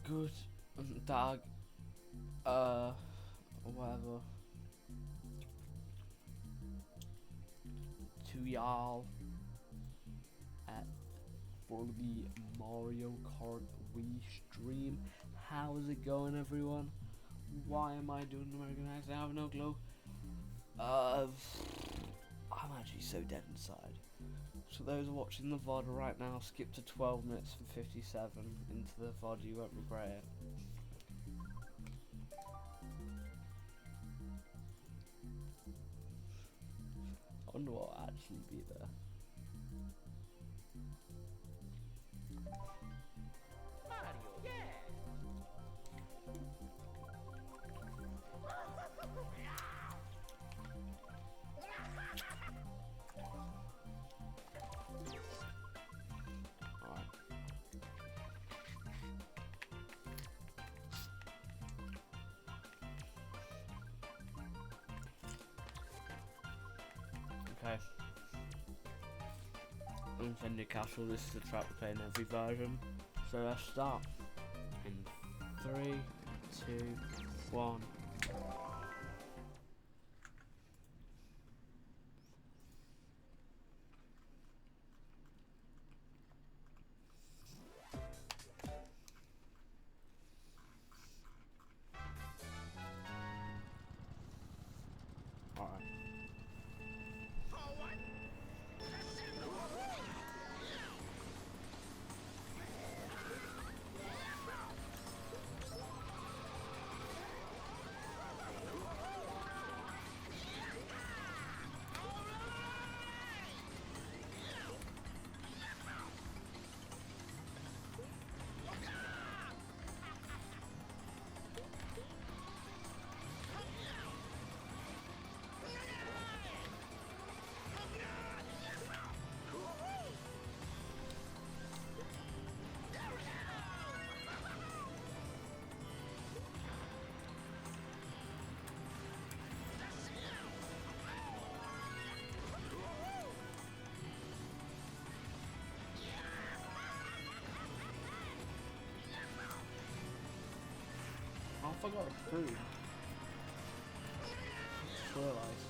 good dag, whatever, to y'all for the Mario Kart Wii stream. How's it going, everyone? Why am I doing an American accent? I have no clue. I'm actually so dead inside. So those watching the VOD right now, skip to 12 minutes and 57 into the VOD, you won't regret it. I wonder what will actually be there. Mario, yeah! Alright. Okay. Infinity Castle, this is the track we play in every version. So let's start. In 3, 2, 1. Alright. I forgot the food. Just realised.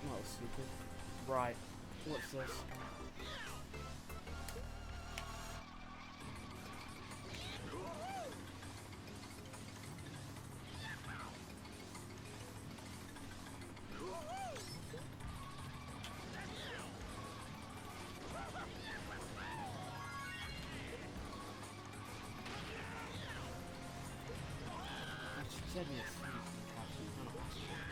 That was stupid. Right, what's this? She said me a freaking castle, you can't ask for it.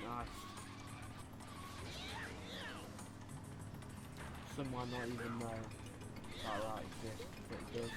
Nice. Some might not even know how that exists, but it does.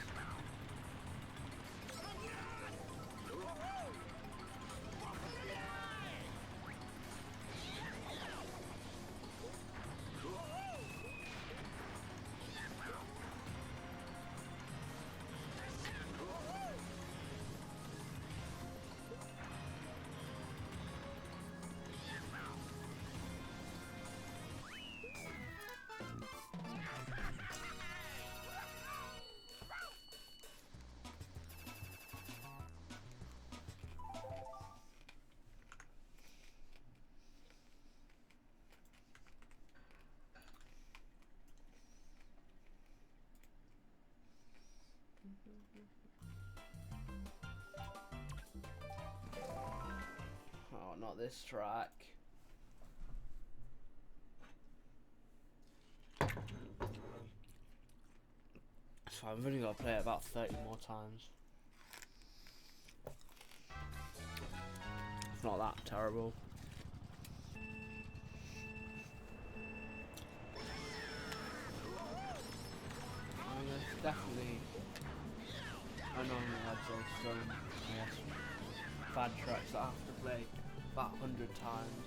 Oh, not this track. So I've only got to play it about 30 more times. It's not that terrible. I mean, there's definitely annoying ads or some, I guess, bad tracks that I have to play about 100 times.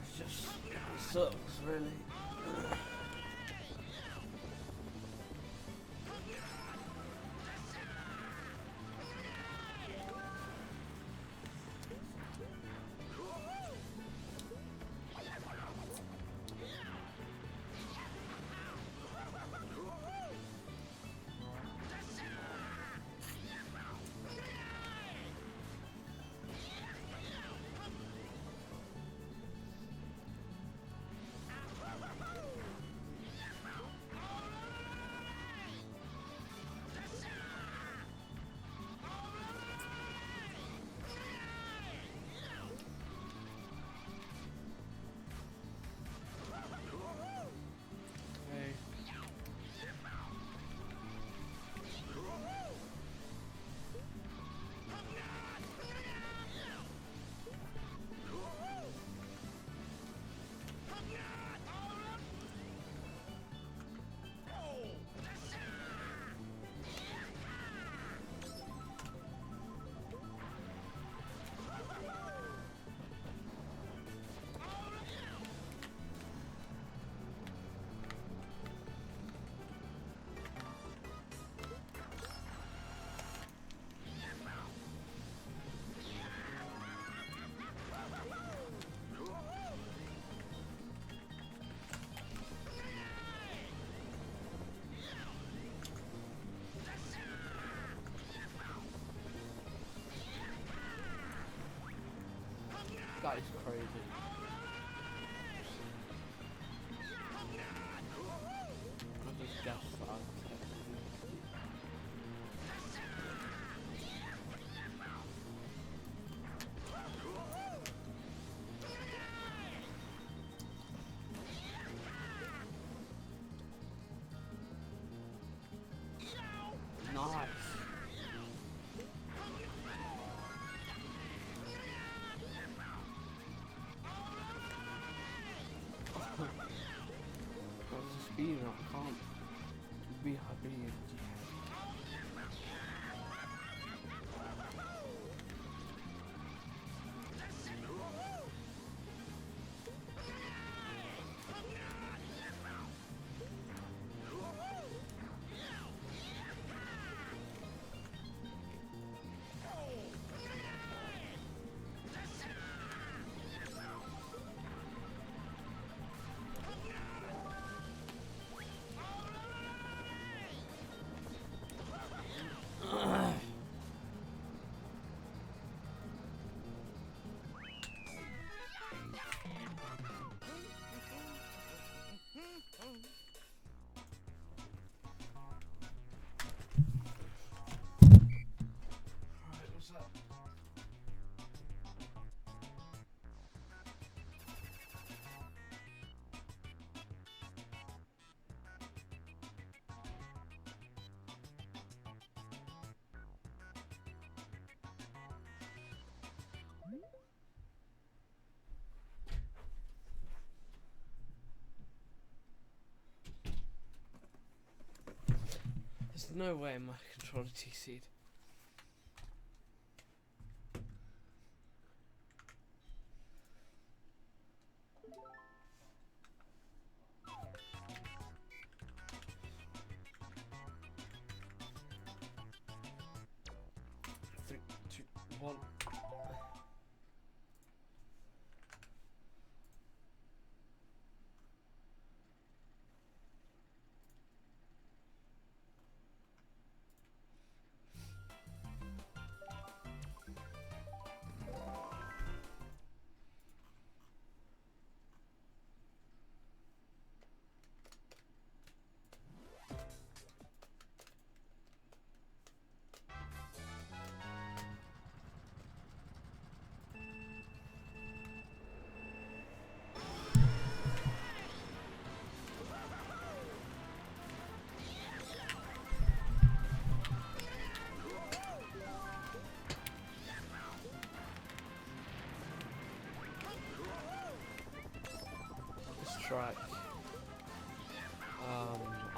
It's just, it sucks really. That is crazy. I just guessed that. Nice. What's the speed? I can't be happy. There's no way my controller TC'd. Three, two, one.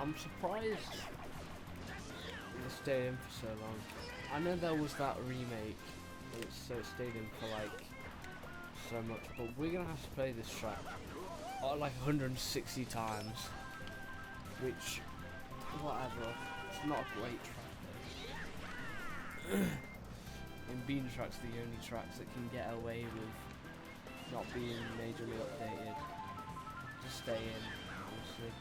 I'm surprised it stayed in for so long. I know there was that remake, so it stayed in for like so much, but we're gonna have to play this track like 160 times, which, whatever, it's not a great track though. And Bean Track's the only tracks that can get away with not being majorly updated to stay in, honestly.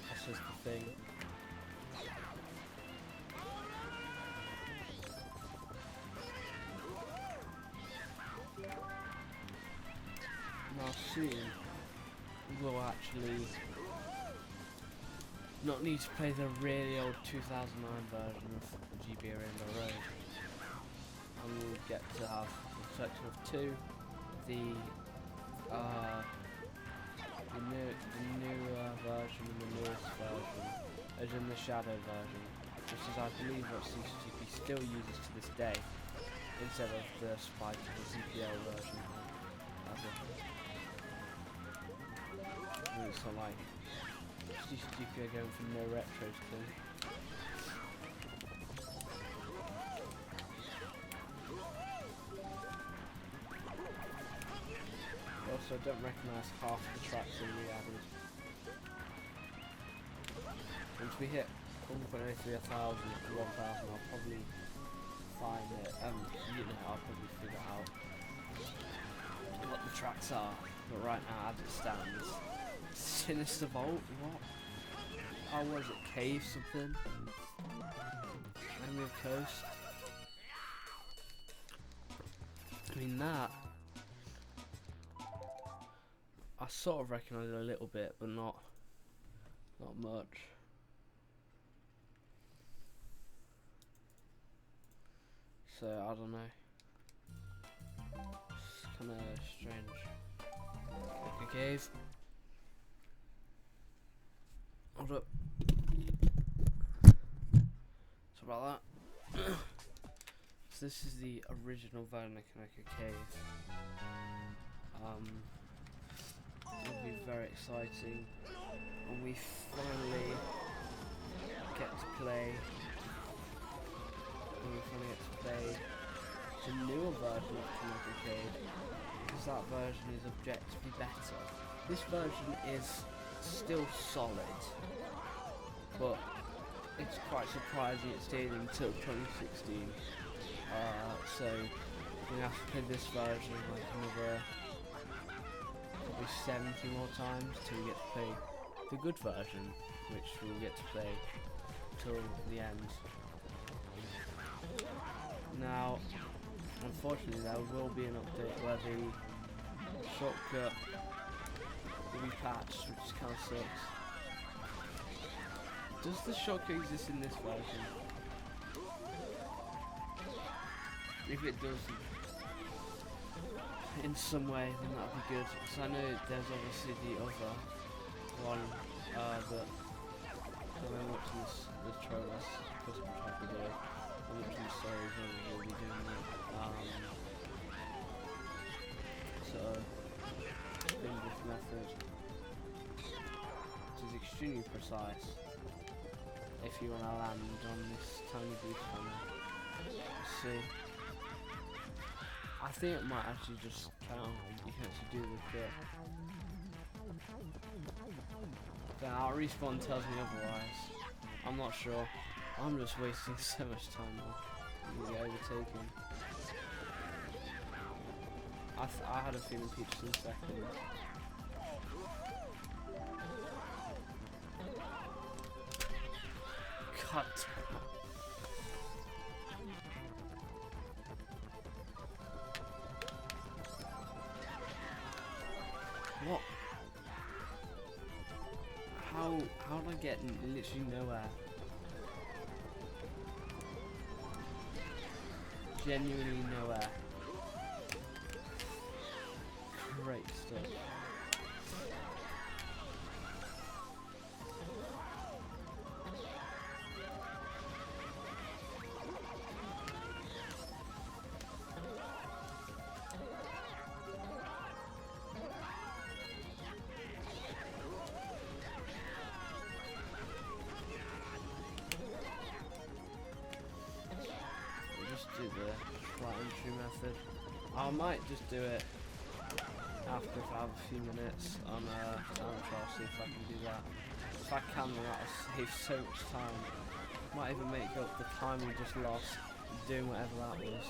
That's just the thing. Now soon we'll actually not need to play the really old 2009 version of GB Rainbow Road, and we'll get to have the section of 2, the newer version and the newest version, as in the Shadow version, which is I believe what CTGP still uses to this day, instead of the Spike or the CPL version. So like, CTGP are going for no retros too. Also, I don't recognise half the tracks that we added. Once we hit 1.83 1,000 to 1,000, I'll probably find it. You know, I'll probably figure out what the tracks are. But right now, as it stands, Sinister Vault, what? How was it? Cave something? Enemy of Coast? I mean that, I sort of recognise it a little bit, but not much. So I don't know. It's kind of strange. Okay, cave. Hold up. So about that. So this is the original Kaneka cave. It'll be very exciting when we finally get to play. The newer version of Kaneka cave, because that version is objectively better. This version is still solid, but it's quite surprising it stayed until 2016. So we're gonna have to play this version like another probably 70 more times till we get to play the good version, which we'll get to play till the end. Now, unfortunately, there will be an update where the shortcut will be patched, which kind of sucks. Does the shortcut exist in this version? If it does, in some way, then that'd be good. So I know there's obviously the other one that when I'm watching this trailer, custom track video, I'm watching the stories and we'll be doing that. So, in this method, which is extremely precise. If you want to land on this tiny blue spanner, see. I think it might actually just count. You can actually do the trick. Then our respawn tells me otherwise. I'm not sure. I'm just wasting so much time now. I'm gonna get overtaken. I had a feeling Peach in second. God. What? How did I get literally nowhere? Genuinely nowhere. Great stuff. entry method. I might just do it after if I have a few minutes on time trial, see if I can do that. If I can, then that'll save so much time. Might even make up the time we just lost doing whatever that was.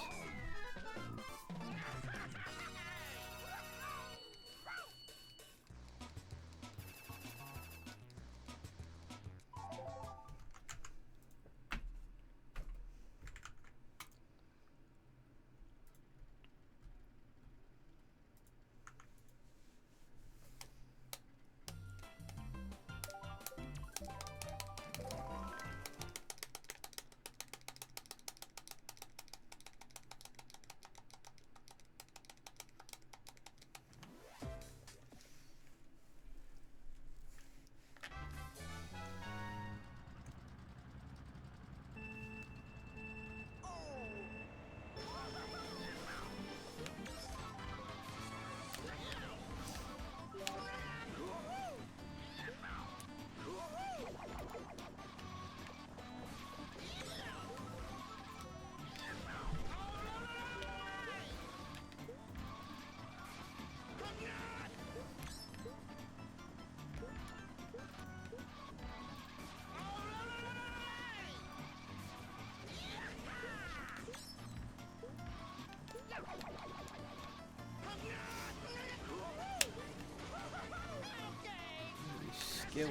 Skills.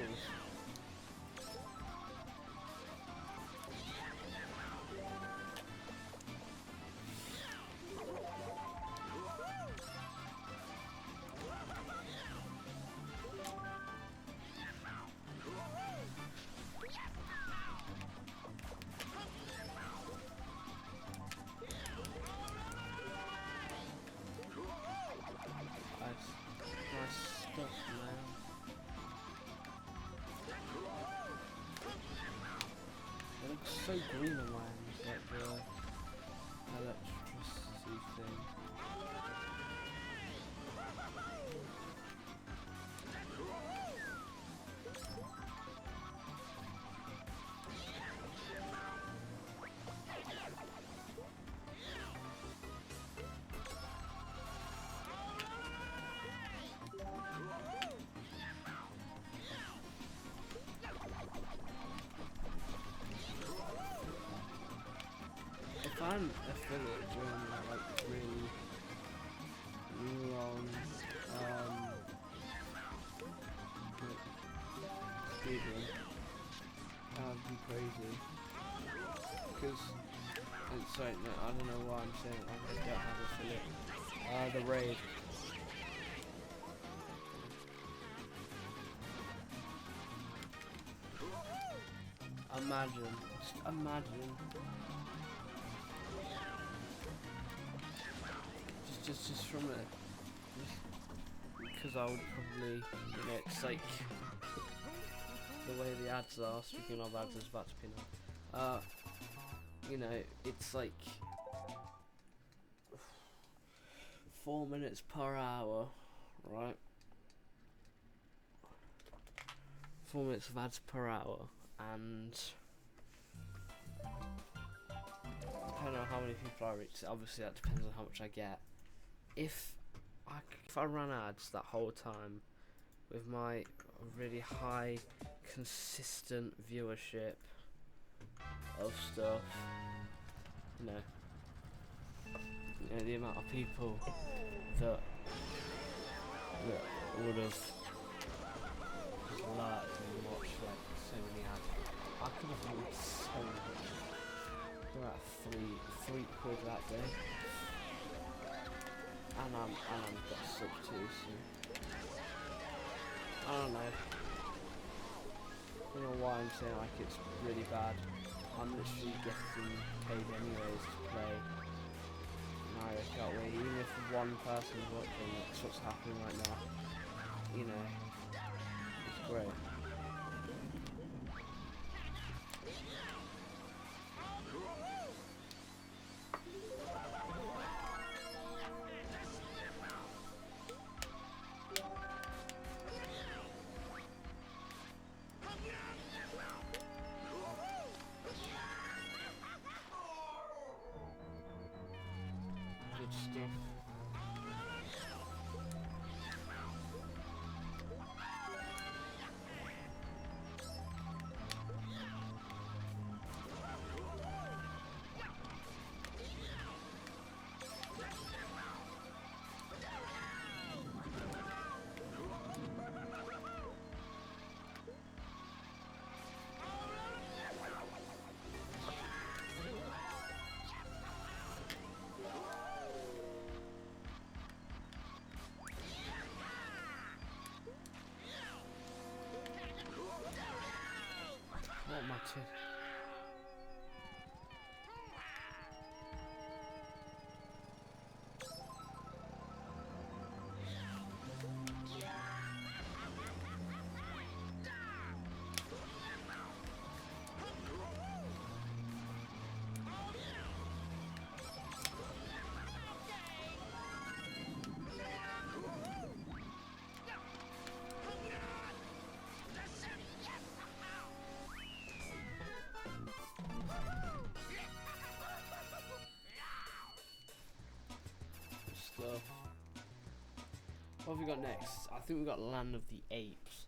Nice stuff, man. It looks so green on my end, like the electricity thing. If I'm affiliate during like really long speedrun, that'd be crazy. Because it's like, no, I don't know why I'm saying like I don't have affiliate. The raid. Imagine, just imagine. Just from it, because I would probably, you know, it's like the way the ads are. Speaking of ads, I was about to pin up. You know, it's like 4 minutes per hour, right? 4 minutes of ads per hour, and depending on how many people I reach, obviously that depends on how much I get. If I ran ads that whole time with my really high consistent viewership of stuff, you know the amount of people that would have liked and watched like so many ads, I could have made so much. About three quid that day. And I'm got sub too, so I don't know. I don't know why I'm saying like it's really bad. I'm literally getting paid anyways to play Mario Kart Wii, even if one person's watching. That's what's happening right now. You know, it's great. stuff. What am I to? Stuff. What have we got next? I think we've got Land of the Apes,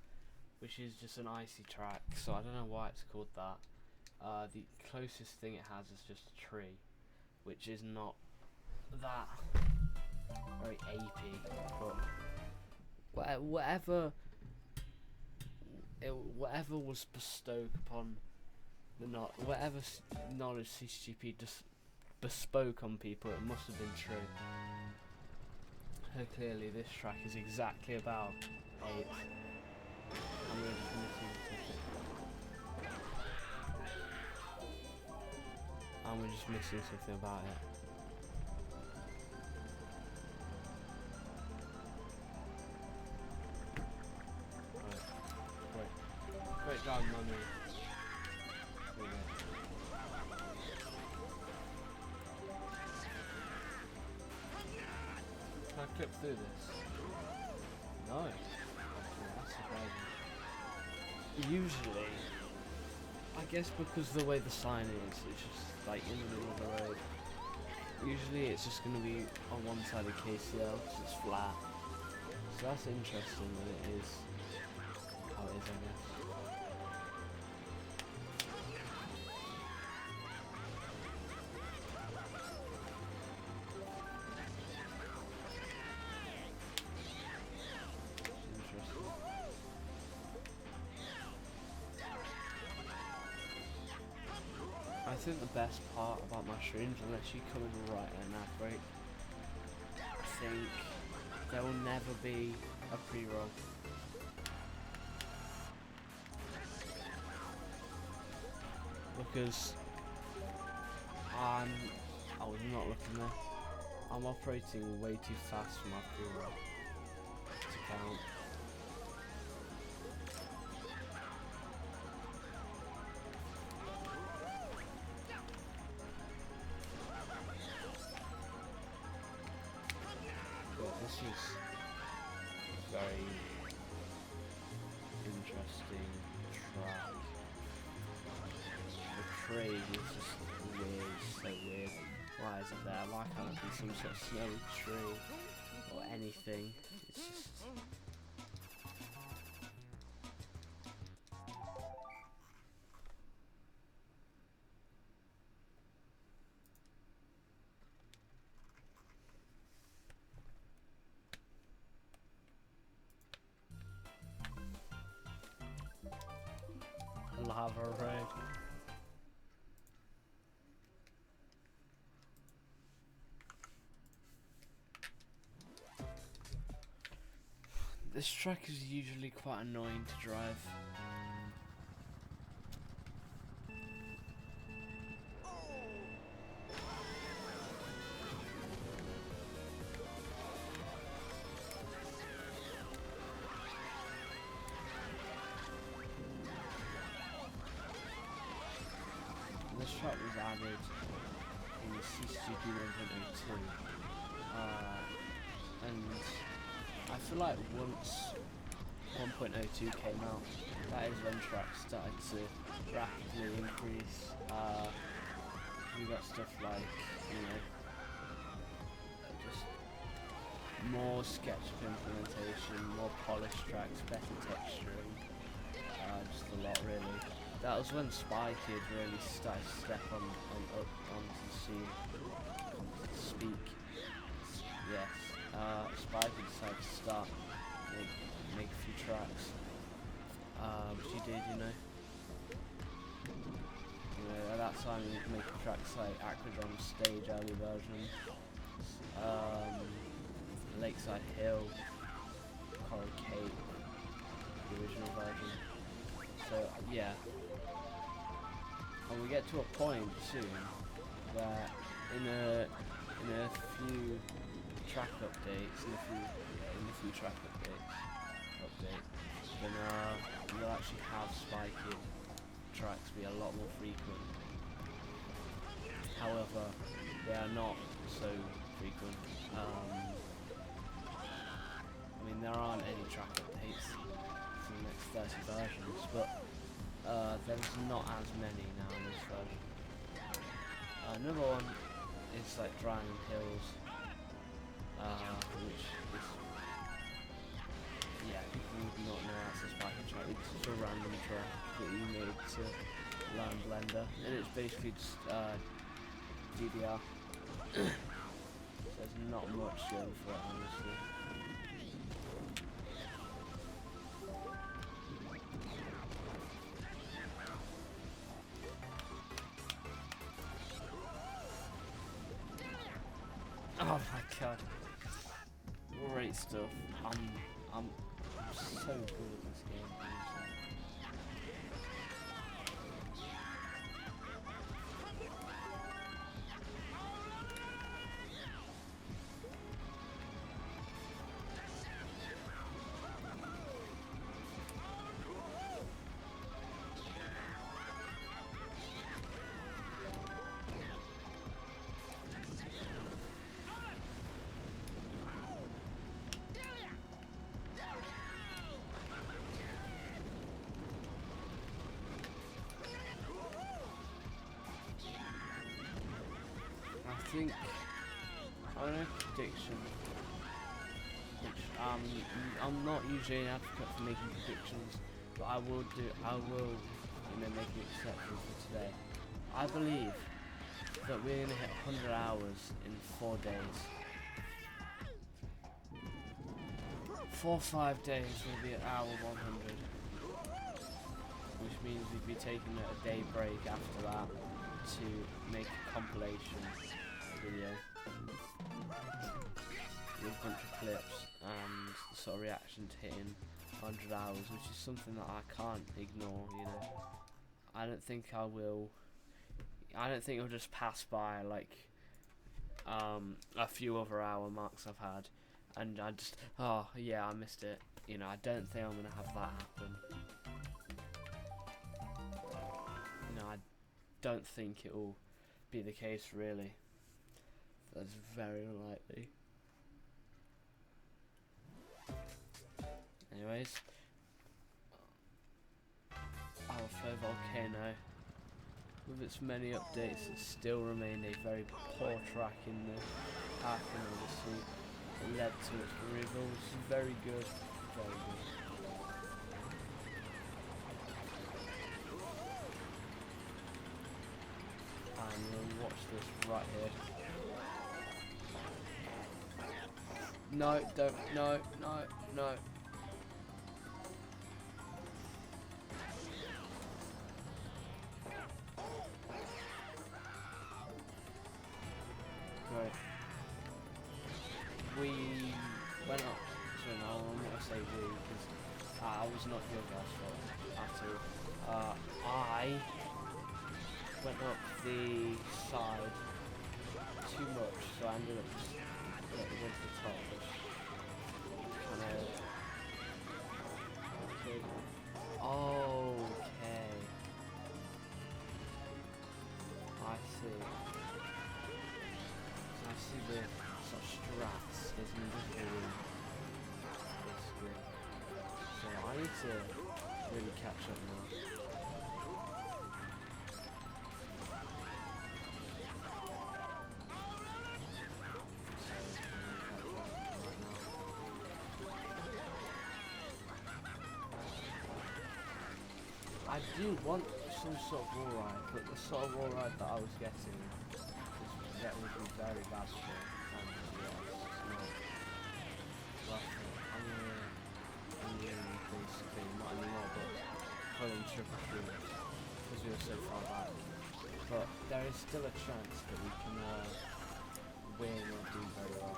which is just an icy track, so I don't know why it's called that. The closest thing it has is just a tree, which is not that very apey, but whatever was bestowed upon the whatever knowledge CTGP just bespoke on people, it must have been true. So clearly this track is exactly about apes. And we're just missing something. And we're just missing something about it. Right. Great job, mummy. Can I clip through this? No. That's surprising. Usually, I guess because the way the sign is, it's just like in the middle of the road. Usually it's just going to be on one side of KCL because it's flat. So that's interesting that it is how it is, I guess. I think the best part about my streams, unless you come in right at an ad break, I think there will never be a pre-roll. Because I was not looking there. I'm operating way too fast for my pre-roll to count. This is very interesting track. The tree is just weird, so weird. Why is it there? Why can't it be some sort of snowy tree or anything? It's just... Lava road. This track is usually quite annoying to drive. This track was added in the CTGP 1.02, and I feel like once 1.02 came out, that is when tracks started to rapidly increase. We got stuff like, you know, just more SketchUp implementation, more polished tracks, better texturing, just a lot really. That was when Spy Kid really started to step on up onto the scene. Speak. Yes. Spy Kid decided to start make a few tracks. She did, you know. At that time he was making tracks like Aquadron Stage early version, Lakeside Hill, Coral Cape, the original version. So yeah, and we get to a point soon where in a few track updates, then we'll actually have Spy Kid tracks be a lot more frequent. However, they are not so frequent. I mean, there aren't any track updates for the next 30 versions, but there's not as many now in this version. Another one is like Drowning Hills, which is, yeah, people would not know that's a Spy Kid track. It's just a random track that you made to learn Blender, and it's basically just DDR. So there's not much going for it, honestly. Oh my god, great stuff. I'm so good at this game. I think I know prediction, which I'm not usually an advocate for making predictions, but I will, make an exception for today. I believe that we're gonna hit 100 hours in 4 days. 4 or 5 days will be at hour 100, which means we'd be taking a day break after that to make a compilation video with a bunch of clips and the sort of reaction to hitting 100 hours, which is something that I can't ignore, you know. I don't think I will. I don't think it'll just pass by like a few other hour marks I've had and I just, oh yeah, I missed it. You know, I don't think I'm gonna have that happen. No, I don't think it will be the case, really. That's very unlikely. Anyways, our Flow Volcano, with its many updates, it still remained a very poor track in the Arkham Odyssey. It led to its removal, which is very good, very good. And we'll watch this right here. No, don't, no, no, no. Right. We went up, so no, I'm not gonna say we, because I was not your guys' fault at all. I went up the side too much, so I ended up just going to the top, which kind of... Okay. I see. So I see the sort of strats, there's an invisible room, basically. So I need to really catch up now. I do want some sort of wall ride, but the sort of wall ride that I was getting would be very bad for it. And yeah, it's not. But I'm gonna basically not anymore, but pulling triple through because we were so far back. But there is still a chance that we can win or do very well.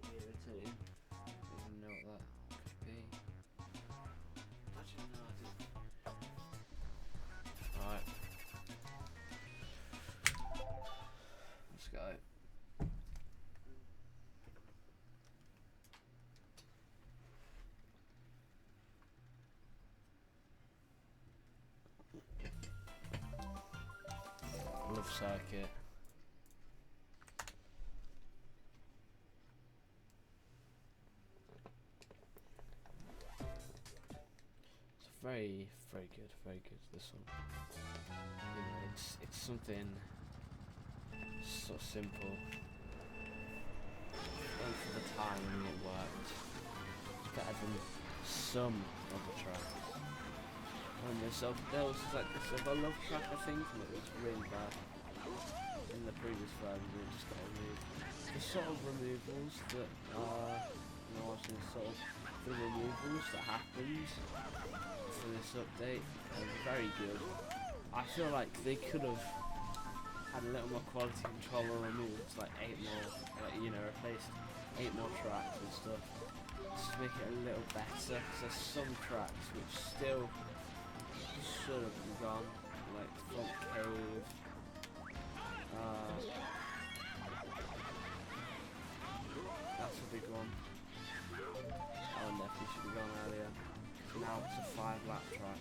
Irritating. I don't even know what that could be. Actually, no, I didn't. Alright. Let's go. Love circuit. It's very good. This one. You know, it's something so simple, and for the time it worked. It's better than some other tracks. And there was like this other love track, I think, and it was really bad in the previous version. It just got removed. The sort of removals that watching sort of the removals that happened for this update are very good. I feel like they could have had a little more quality control or removed like 8 more, replaced 8 more tracks and stuff, just to make it a little better. Because there's some tracks which still should have been gone, like Front Cave. That's a big one. That one definitely should have gone earlier. Now it's a 5-lap track.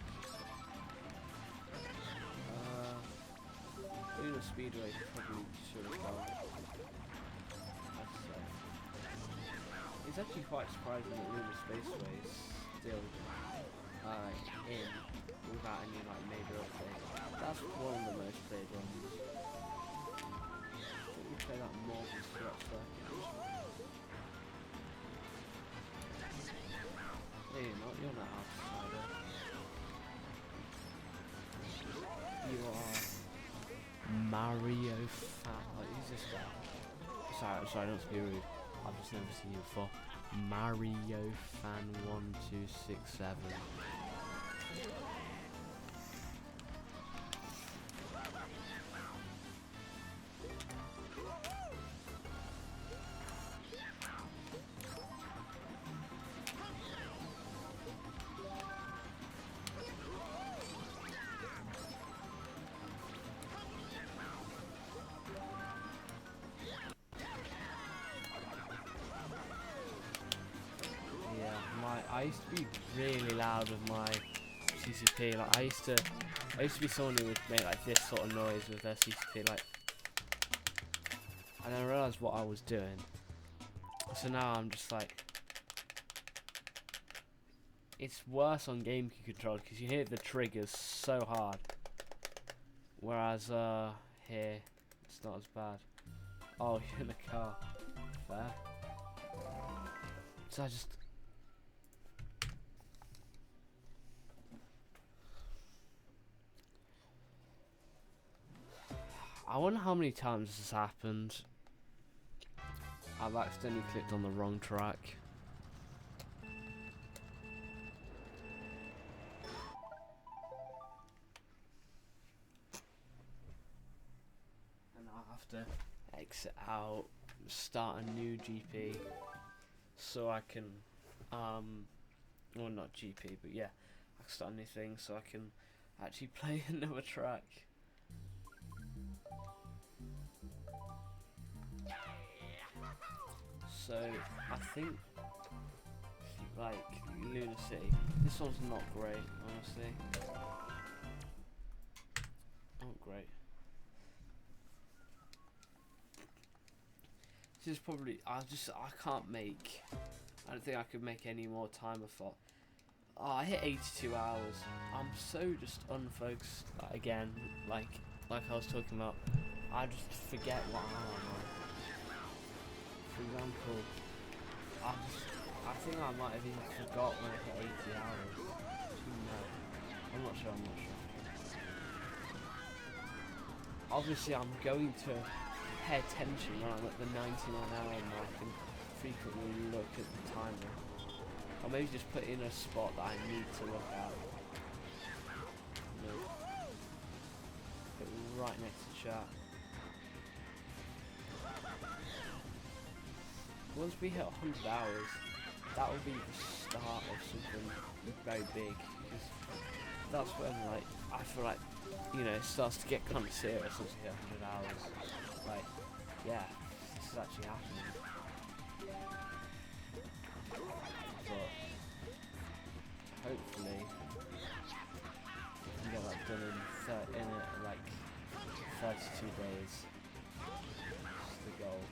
Lunar Speedway probably should have gone. I'd say. It's actually quite surprising that Lunar Spaceway is still in without any major update. That's one of the most played ones. I think we play that more than Stretch Circuit actually. No, you're not outsider. You are Mario Fan. Like, who's this guy? Sorry, not to be rude. I've just never seen you before. Mario Fan 1267. I used to be really loud with my CCP. Like I used to be someone who would make like this sort of noise with their CCP, like, and I realised what I was doing. So now I'm just like, it's worse on GameCube controller because you hear the triggers so hard, whereas here it's not as bad. Oh, you're in the car. Fair. So I wonder how many times this has happened. I've accidentally clicked on the wrong track. And I'll have to exit out, start a new GP, so I can, well not GP, but yeah, I can start a new thing so I can actually play another track. So I think like Lunar City, this one's not great, honestly. Not great. This is probably, I can't make, I don't think I could make any more time before. Oh, I hit 82 hours. I'm so just unfocused again, like I was talking about. I just forget what I'm on. For example, I think I might have even forgot when I hit 80 hours. No, I'm not sure. Obviously, I'm going to pay attention when I'm at the 99-hour mark and frequently look at the timer. Or maybe just put in a spot that I need to look at. No. Put it right next to chat. Once we hit 100 hours, that will be the start of something very big. Because that's when, like, I feel like, you know, it starts to get kind of serious once you hit 100 hours. Like, yeah, this is actually happening. But hopefully we can get that done in like 32 days. That's the goal.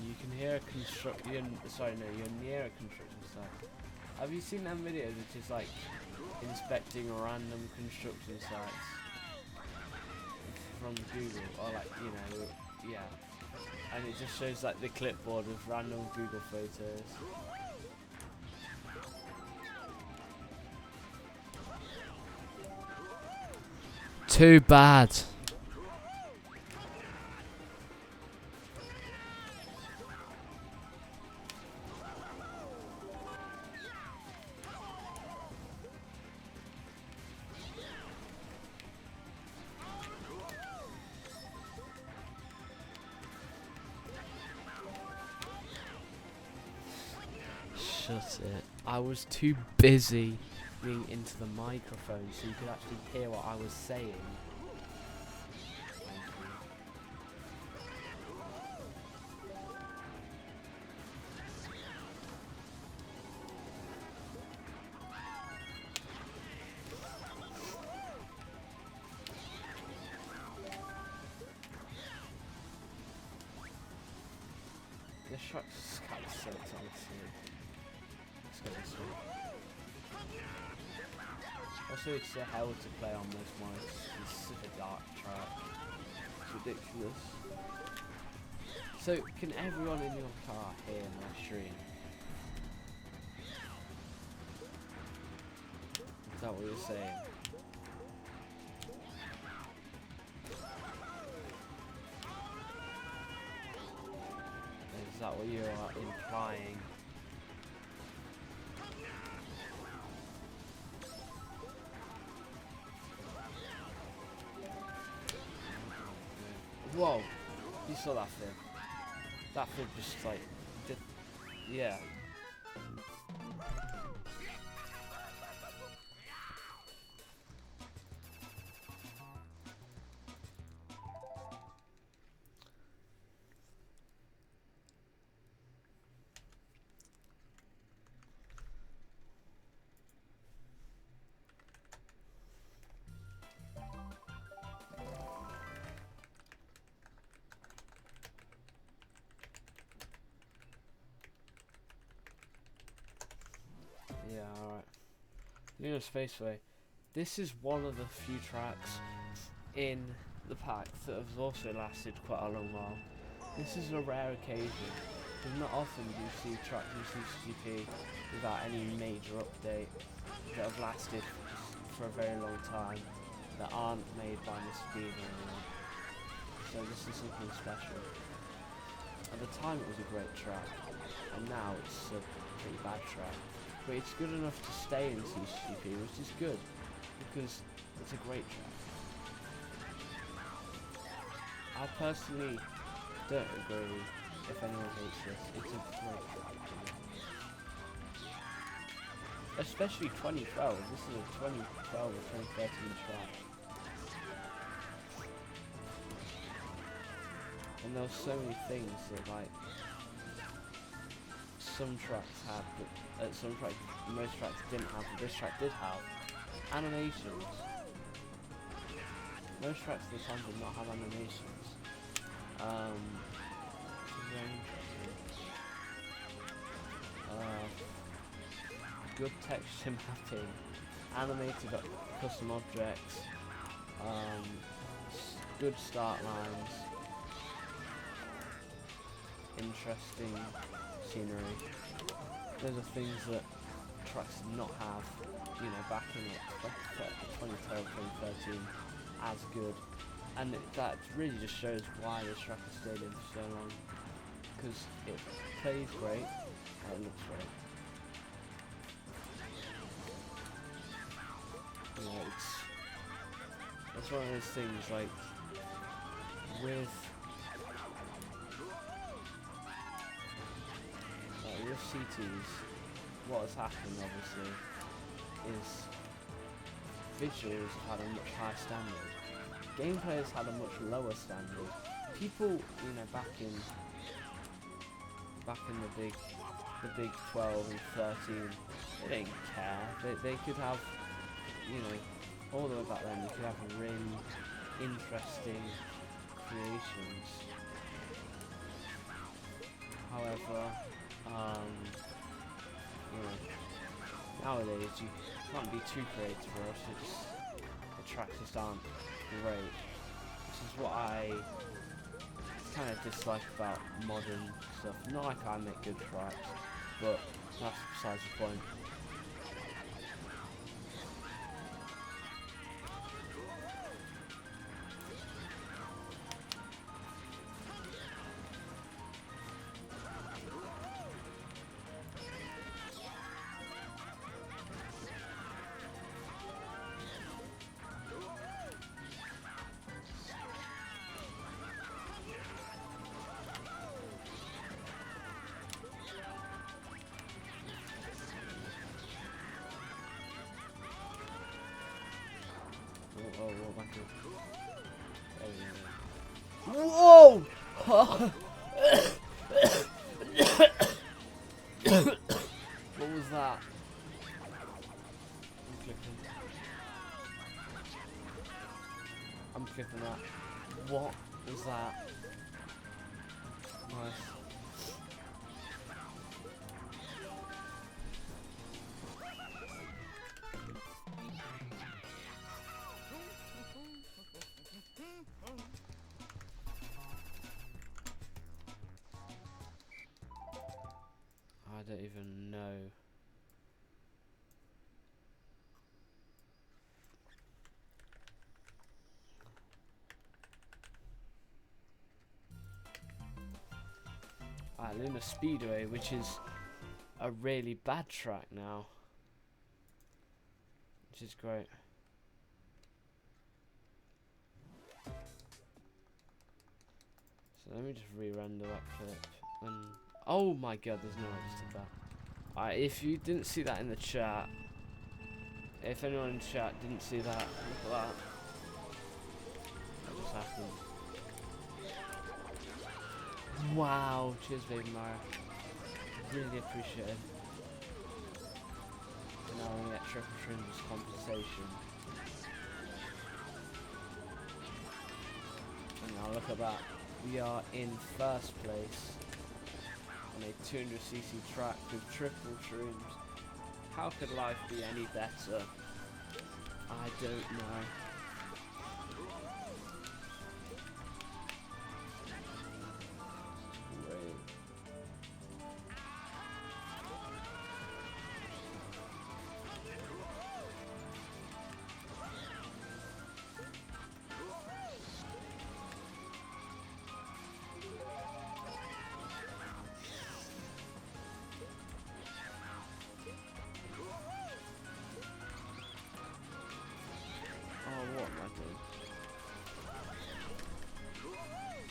You can hear a you're near a construction site. Have you seen them videos which is like inspecting random construction sites from Google, or like, you know, yeah, and it just shows like the clipboard with random Google photos. Too bad. Shut it. I was too busy being into the microphone so you could actually hear what I was saying. This truck's kind of silly, honestly. Let's go this way. Also, it's a hell to play on most mics. It's such a dark track. It's ridiculous. So, can everyone in your car hear my stream? Is that what you're saying? Is that what you are implying? Whoa! You saw that fib. That fib just like did, yeah. Yeah, alright. Lunar Spaceway. This is one of the few tracks in the pack that has also lasted quite a long while. This is a rare occasion, because not often do you see tracks in CTGP without any major update that have lasted for a very long time, that aren't made by the Speedrunning. So this is something special. At the time it was a great track, and now it's a pretty bad track. But it's good enough to stay in CTGP, which is good, because it's a great track. I personally don't agree. If anyone hates this, it's a great track. Especially 2012. This is a 2012 or 2013 track. And there were so many things that like some tracks had, but most tracks didn't have. But this track did have animations. Most tracks at the time did not have animations. Which is very interesting. Good texture mapping, animated custom objects, good start lines, interesting scenery. Those are things that tracks did not have, you know, back in 2012, 2013, as good. And that really just shows why this track has stayed in for so long, because it plays great and it looks great. You know, it's one of those things like with CTs, what has happened obviously is visuals have had a much higher standard. Gameplay has had a much lower standard. People, you know, back in the big 12 and 13, they didn't care. They could have, you know, all the way back then, you could have really interesting creations. However, you know, nowadays you can't be too creative or else the tracks just aren't great. This is what I kind of dislike about modern stuff. Not like I make good tracks, but that's besides the point. Whoa! What was that? I'm clicking that. What was that? Nice. I don't even know. Luna Speedway, which is a really bad track now, which is great. So let me just re-render that clip. And oh my god, there's no way I just did that. Alright, if you didn't see that in the chat, if anyone in the chat didn't see that, look at that. What just happened? Wow, cheers baby Mario. Really appreciate it. And now we get triple shrooms compensation. And now look at that. We are in first place on a 200cc track with triple shrooms. How could life be any better? I don't know.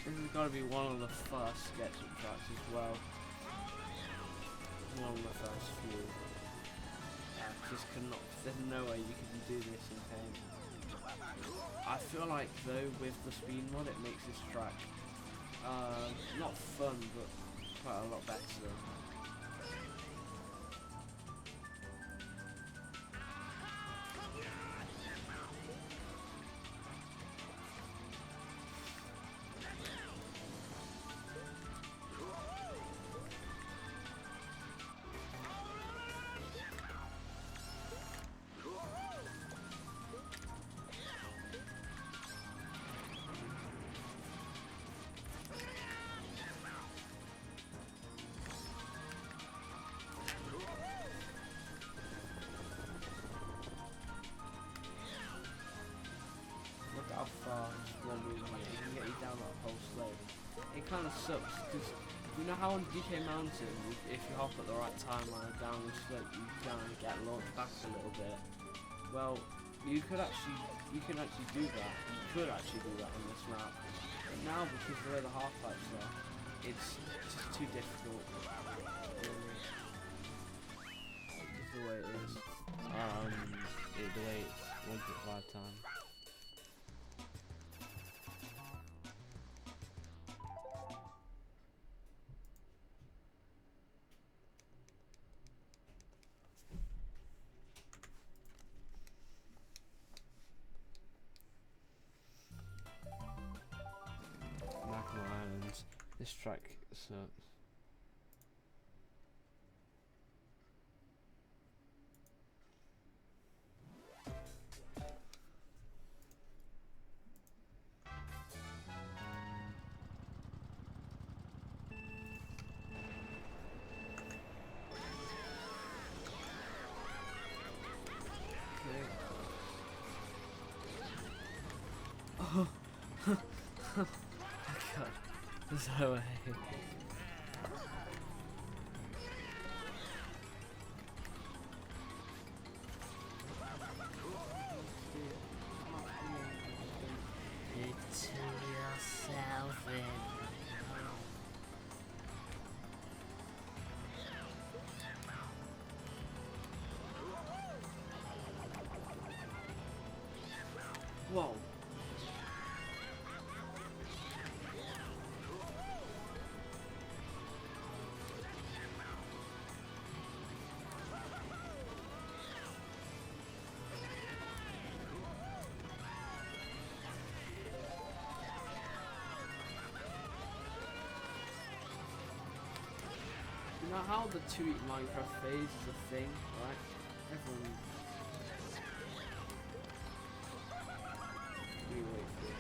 This has got to be one of the first SketchUp tracks as well. One of the first few. Just cannot. There's no way you can do this in Paint. I feel like though with the speed mod it makes this track not fun but quite a lot better. How far one movement it can get you down that whole slope. It kind of sucks because you know how on DK Mountain, if you hop at the right time on a downward slope, you kind of get launched back a little bit. Well, you can actually do that. You could actually do that on this map. But now, because the way the half pipes are, it's just too difficult. Really. Just the way it is. The way it's 1.5 times. Islands. This track sucks. Oh, God. There's no way. Picture yourself in. Whoa. You know how the 2-week Minecraft phase is a thing, right? Everyone. We wait for it.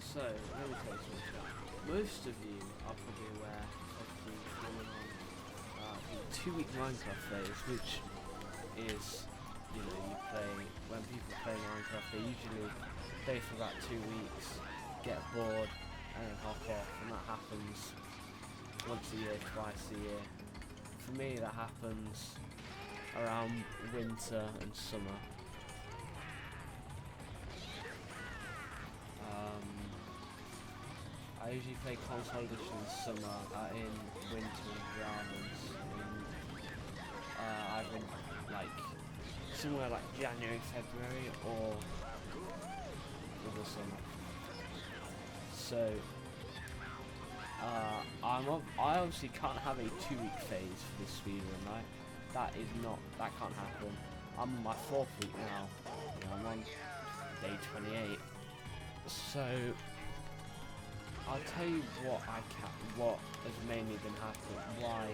So, let me tell you something. Most of you are probably aware of the phenomenon, the 2-week Minecraft phase, which is, you know, you play, when people play Minecraft, they usually play for about 2 weeks, get bored, and then hop off, and that happens once a year, twice a year. For me, that happens around winter and summer. I usually play console edition in summer, in winter and dramas. I've been like somewhere like January, February, or the summer. So I obviously can't have a 2-week phase for this speedrun, right? That can't happen. I'm on my 4th week now. You know, I'm on day 28. So I'll tell you what has mainly been happening, why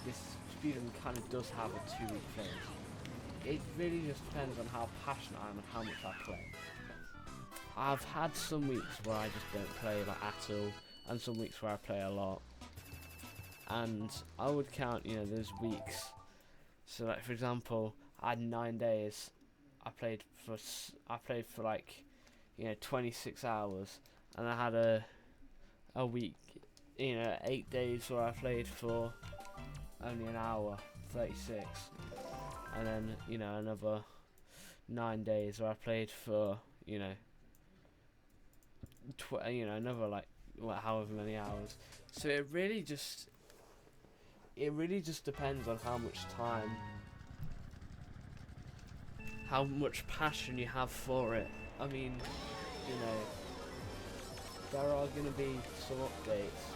this speedrun kind of does have a 2-week phase. It really just depends on how passionate I am and how much I play. I've had some weeks where I just don't play like at all, and some weeks where I play a lot. And I would count, you know, those weeks. So like for example, I had 9 days. I played for like, you know, 26 hours, and I had a week you know, 8 days where I played for only an hour, 36, and then, you know, another 9 days where I played for, you know, another like however many hours. So it really just depends on how much time, how much passion you have for it. I mean, you know, there are going to be some updates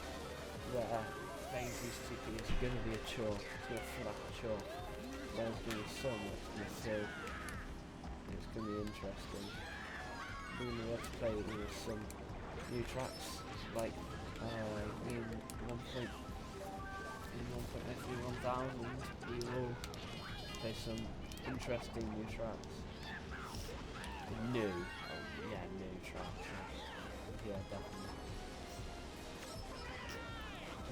where playing CTGP is going to be a chore. It's going to feel like a chore. There's going to be so much to do. It's going to be interesting. We're going to be able to play with some new tracks, like in 1.1000 we will play some interesting new tracks. New tracks. Yeah, definitely.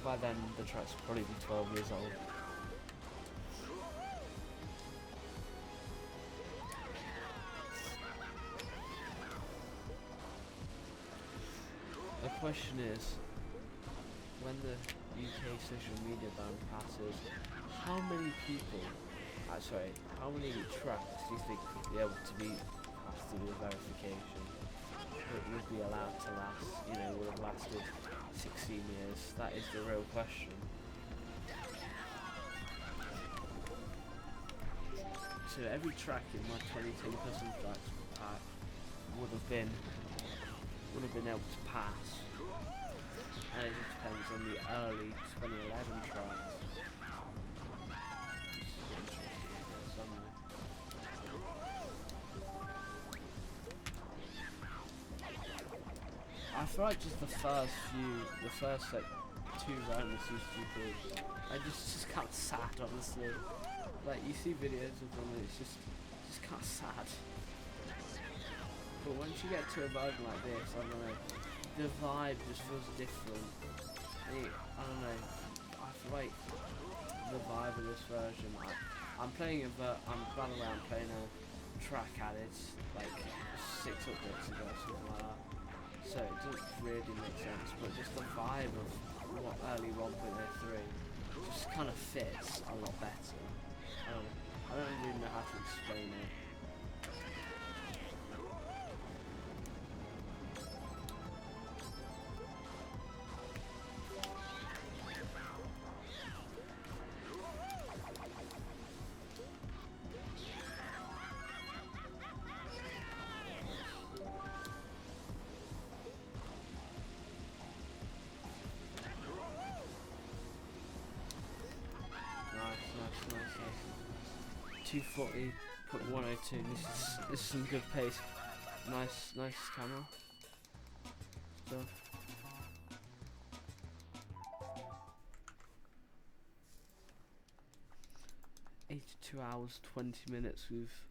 By then the tracks will probably be 12 years old. The question is, when the UK social media ban passes, how many people, how many tracks do you think would be able to be passed through the verification? That would be allowed to last, you know, would have lasted 16 years? That is the real question. So every track in my 2010 custom tracks pack would have been able to pass. And it just depends on the early 2011 tracks. I feel like just the first like 2 rounds of CTGP, I just kind of sad, honestly. Like, you see videos of them and it's just kind of sad. But once you get to a version like this, I don't know, the vibe just feels different. I don't know, I feel like the vibe of this version, I'm playing by the way, I'm playing a track added like 6 updates ago, something like that. So it doesn't really make sense, but just the vibe of what early 1.03 just kind of fits a lot better. I don't really know how to explain it. Nice. 240.102. This is some good pace. Nice camera stuff. $82 hours 20 minutes. We've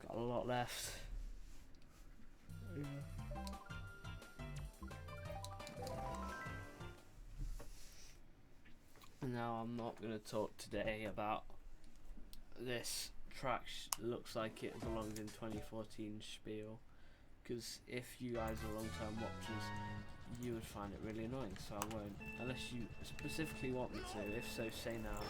got a lot left. Yeah. Now I'm not going to talk today about this track. Looks like it belonged in 2014 spiel, because if you guys are long-term watchers you would find it really annoying, so I won't, unless you specifically want me to. If so, say now.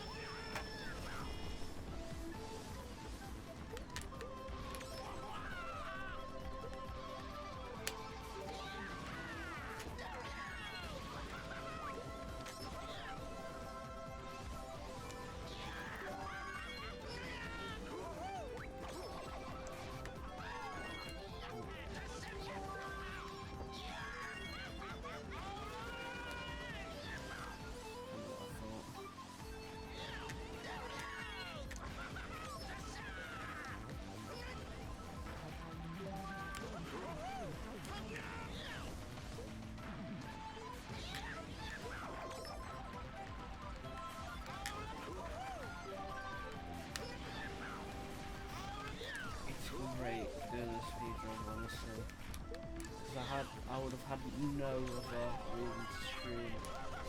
Great doing the speedrun, honestly, because I would have had no other reason to stream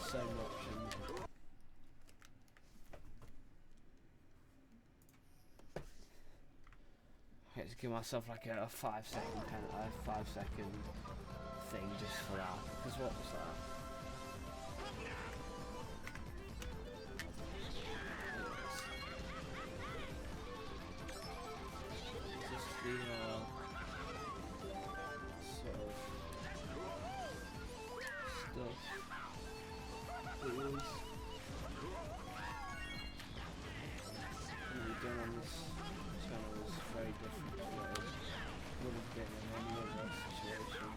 so much. And I had to give myself like a 5 second thing just for that. Because what was that? Just the sort of stuff. It was done on this channel is very different to what it would have been in any other situation.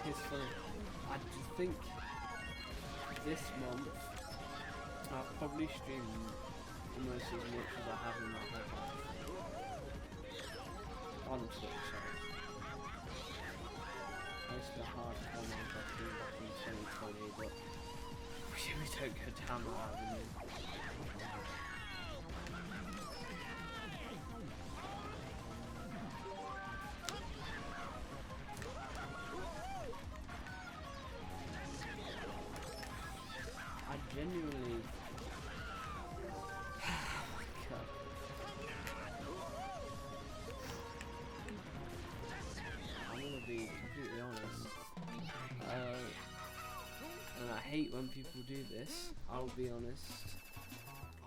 It's funny. I think this month I've probably streamed almost as much as I have in my whole life. On Twitch, sorry. I used to be hardcore Minecraft stream back in 2020, but we don't go down that avenue. I genuinely I'm gonna be completely honest, and I hate when people do this. I'll be honest,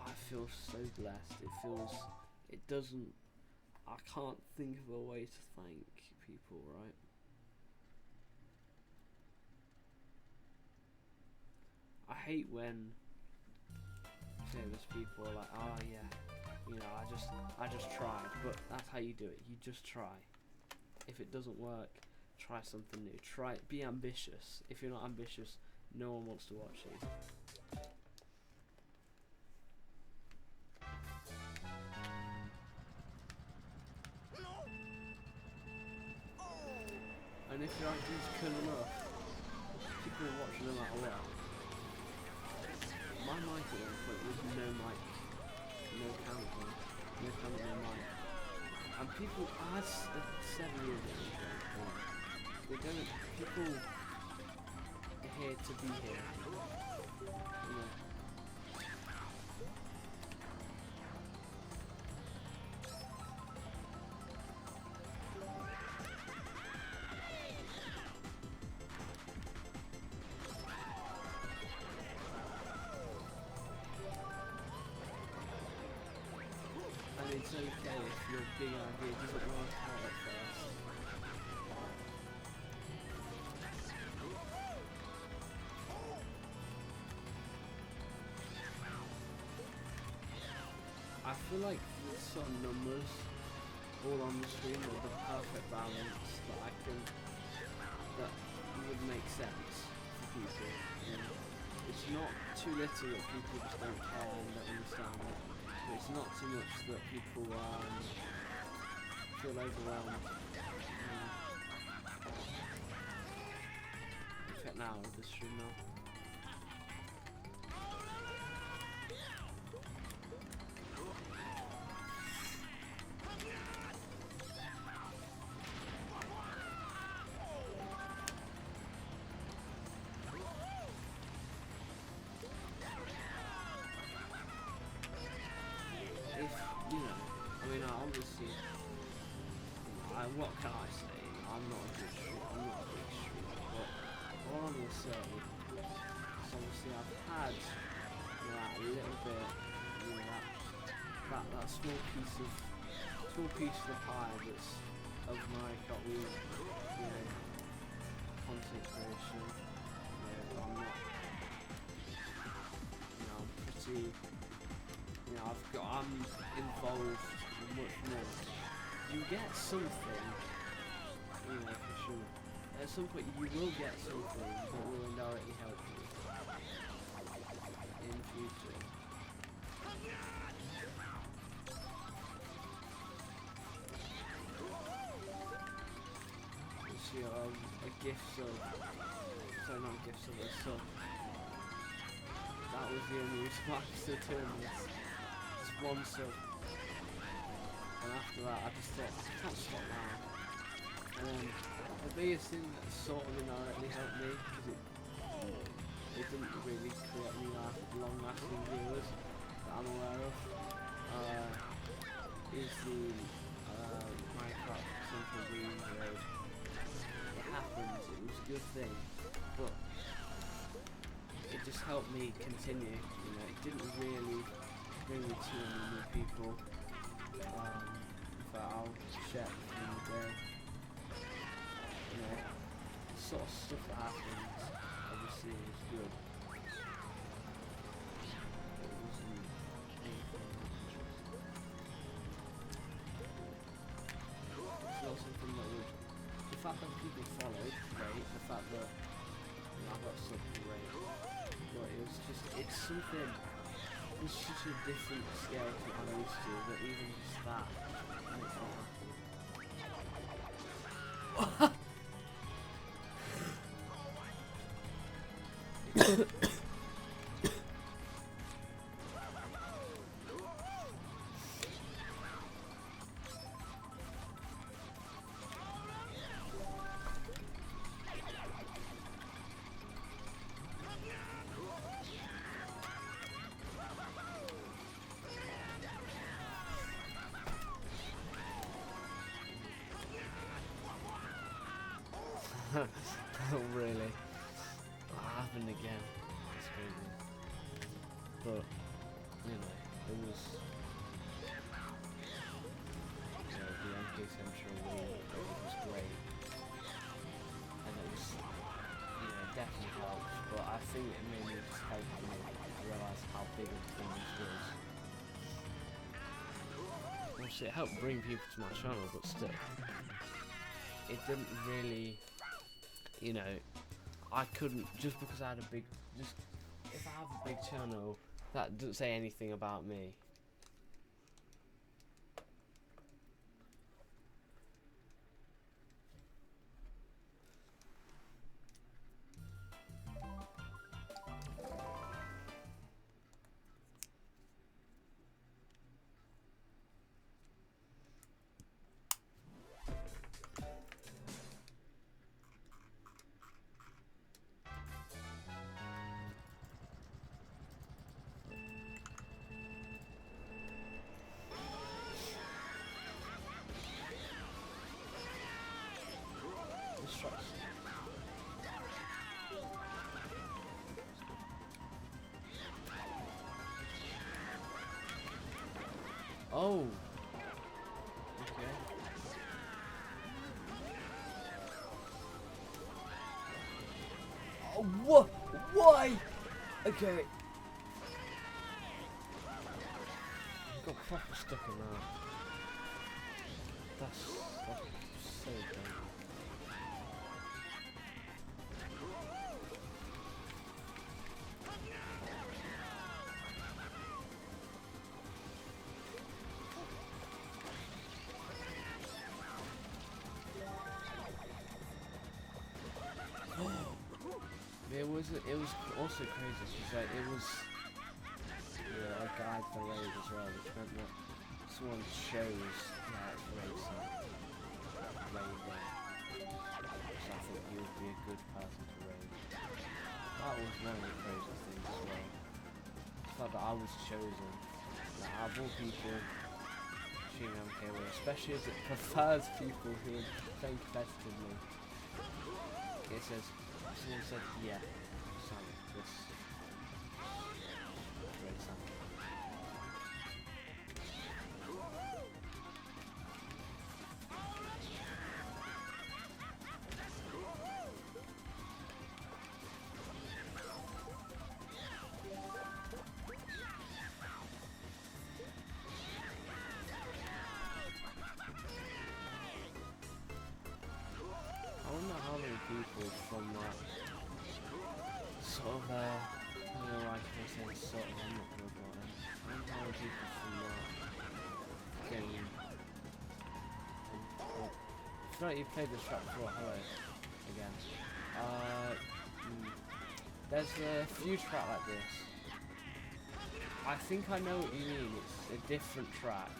I feel so blessed. I can't think of a way to thank people, right? I hate when famous people are like, oh yeah, you know, I just tried, but that's how you do it. You just try. If it doesn't work, try something new. Be ambitious. If you're not ambitious, no one wants to watch you. And if your idea's cool enough, people will watch no matter what. My mic at one point was no mic, no camera, no mic. And people, I had 7 years ago, people are here to be here, you know. And it's okay if your big idea doesn't work out at first. I feel like with some numbers all on the screen are the perfect balance that would make sense for people. You know? It's not too little that people just don't care and don't understand it. But it's not too much that people feel overwhelmed. Check now with the stream now. Obviously, what can I say? I'm not a big streamer, but all I'm gonna say is obviously I've had that little bit, that small piece of the pie that's of my content creation. I'm not, I'm pretty, I'm involved much more. You get something, for sure. At some point you will get something that will indirectly help you in the future. You see a gift sub, sorry not a gift sub, a sub. That was the only reason why I was still doing this. It's one sub. and after that I just thought, I can't stop now. And then the biggest thing that sort of indirectly helped me, because it didn't really create any long-lasting viewers that I'm aware of, is the Minecraft Central Green Road. It happened, it was a good thing, but it just helped me continue, you know. It didn't really bring me too many new people, but I'll check in the day, you know, the sort of stuff that happens, obviously is good. It wasn't anything interesting. It's not something that would, the fact that people followed, great, the fact that, you know, I got sub, great. But it was just, it's something, it's such a different scale to what I'm used to, that even just that makes me happy. Oh really? What happened again? It's crazy. But, you know, it was, you know, the MK Central League, it was great. And it was, you know, definitely helped. But I think it made me just help me realise how big of a thing this was. Obviously it helped bring people to my channel, but still, it didn't really, you know, I couldn't, just because I had a big, just, if I have a big channel, that doesn't say anything about me. Oh! Okay. Oh, what? Why? Okay. I got proper stuck in that. That's so dumb. It was also crazy because like it was, you know, a guide for raid as well, which meant that someone chose it's racing raid there. So I thought he would be a good person to raid. That was one of the crazy things as well. The fact that I was chosen, like, out of all people shooting MKW, especially as it prefers people who are playing competitively. It says, someone said, yeah. This great sound. I wonder how many people from that sort of, you know, like I was saying, sort of, I'm not good about it. I wonder how many people from that game. I feel like you've played this track before. Hello again. There's a few track like this. I think I know what you mean. It's a different track.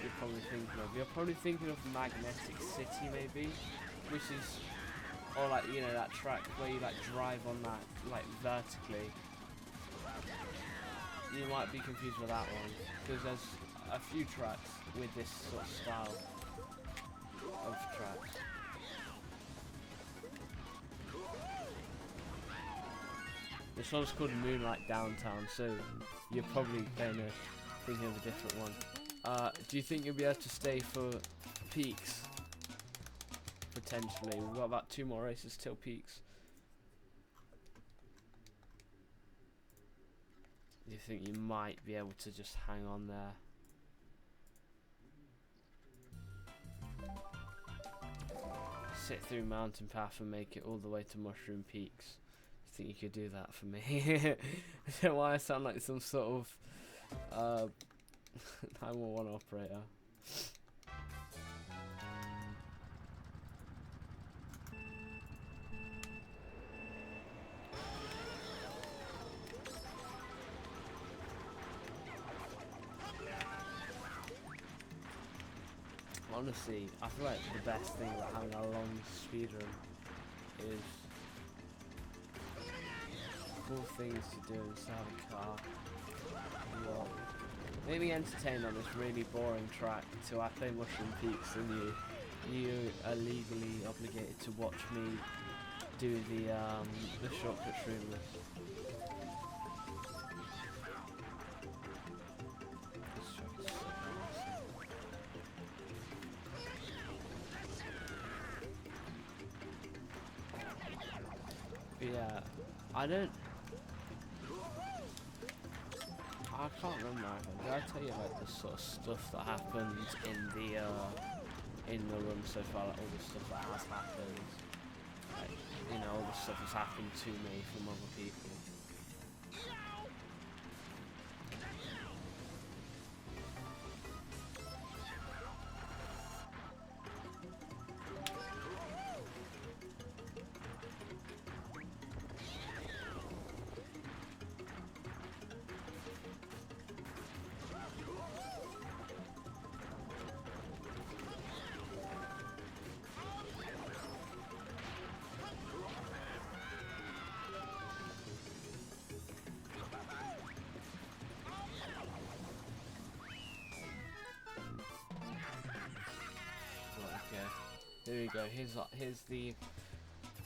you're probably thinking of. You're probably thinking of Magnetic City, maybe, which is, or like, you know, that track where you like drive on that like vertically. You might be confused with that one, because there's a few tracks with this sort of style of tracks. This one's called Moonlight Downtown, so you're probably gonna thinking of a different one. Do you think you'll be able to stay for Peaks? Potentially. We've got about 2 more races till Peaks. Do you think you might be able to just hang on there? Sit through Mountain Path and make it all the way to Mushroom Peaks. I think you could do that for me. I don't know why I sound like some sort of 911 operator. Honestly, I feel like the best thing about having a long speedrun is 4 things to do instead of a car. What? Make me entertained on this really boring track till I play Mushroom Peaks and you are legally obligated to watch me do the shortcut streamless. Yeah, I can't remember. Did I tell you about the sort of stuff that happened in the run so far? Like all the stuff that has happened, like, you know, all the stuff that's happened to me from other people. Here we go. Here's the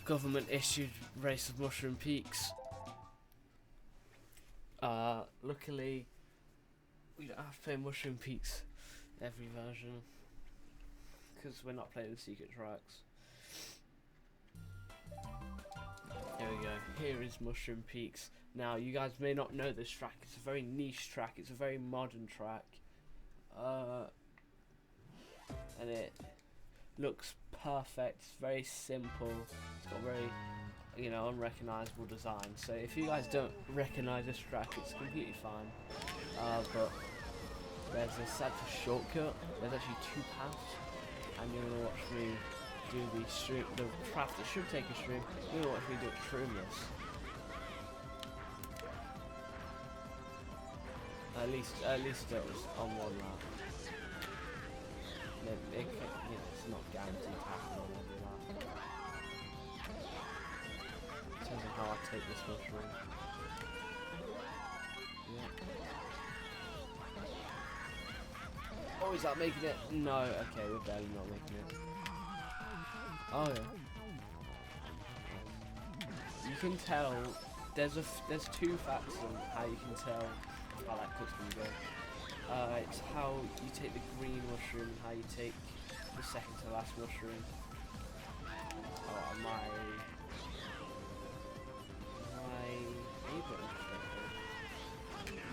government-issued race of Mushroom Peaks. Luckily, we don't have to play Mushroom Peaks every version because we're not playing the secret tracks. Here we go. Here is Mushroom Peaks. Now, you guys may not know this track. It's a very niche track. It's a very modern track. And it looks perfect. It's very simple. It's got very, you know, unrecognizable design. So if you guys don't recognize this track, it's completely fine. But there's a set shortcut. There's actually 2 paths, and you're gonna watch me do the path that should take a stream. You're gonna watch me do it streamless. At least it was on 1 lap. It's not guaranteed to happen on every lap. In terms of how I take this mushroom. Yeah. Oh, is that making it? No, okay, we're barely not making it. Oh yeah. You can tell. There's 2 facts on how you can tell how that cut's gonna go. It's how you take the green mushroom and how you take the second to last mushroom. Oh, my A button's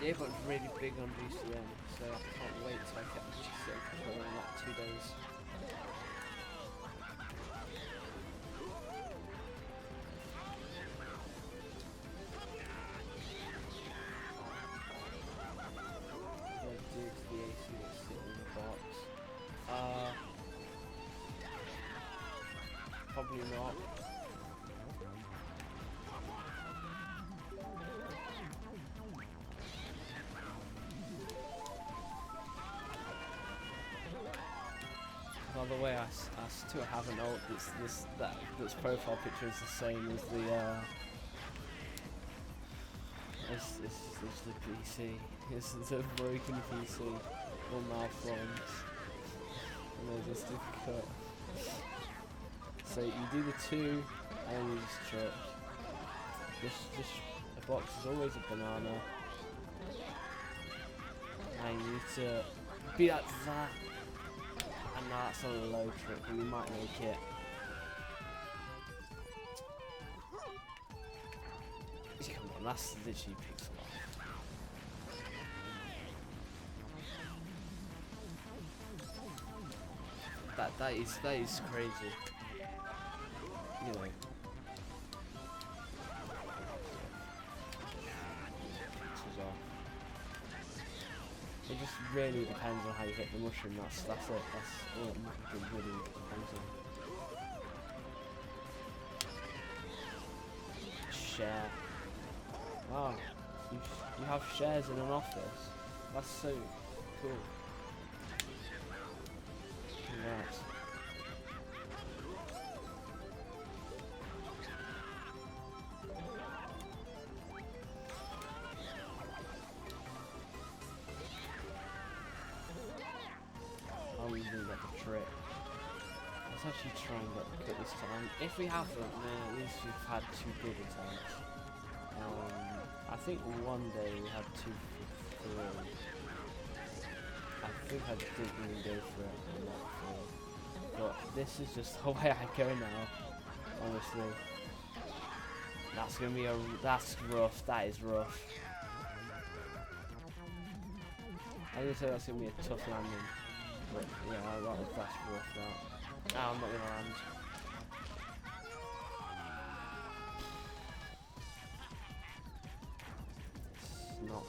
the A button's really big on GCN, so I can't wait till I get the GCN controller in like 2 days. Probably not. way, I still haven't that's profile picture is the same as the PC. It's a broken PC, all malformed, and they're just cut. So you do the 2, and you just chuck. Just a box is always a banana, and you need to be like that. And now that's on a low trick, but we might make it. Come on, that's literally pixel art. That is crazy. You know. It just really depends on how you hit the mushroom. That's it. That's all it really depends on. Share. Wow, you have shares in an office. That's so cool. Congrats. Oh, we didn't get the trick. Let's actually try and get the cut this time. If we haven't, then at least we've had 2 good attempts. I think one day we had 2 for 3. I think I didn't really go for it on that 4. But this is just the way I go now, honestly. That's gonna be that's rough, that is rough. I was gonna say that's gonna be a tough landing. But yeah, that's rough that. No, I'm not gonna land. It's not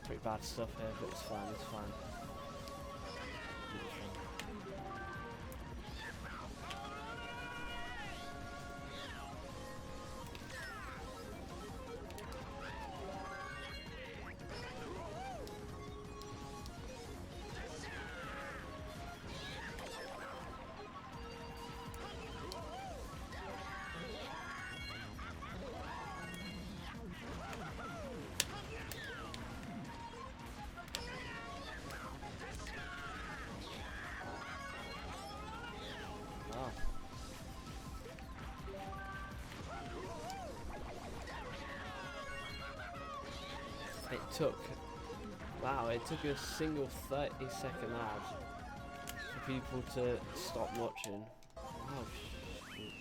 pretty bad stuff here, but it's fine, it's fine. It took a single 30-second ad for people to stop watching. Oh shit.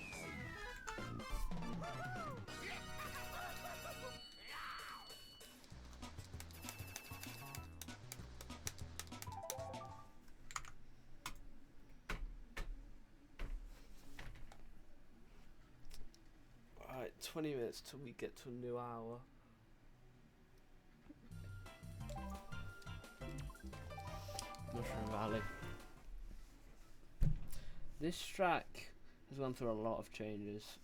Alright, 20 minutes till we get to a new hour. Mushroom Valley. This track has gone through a lot of changes.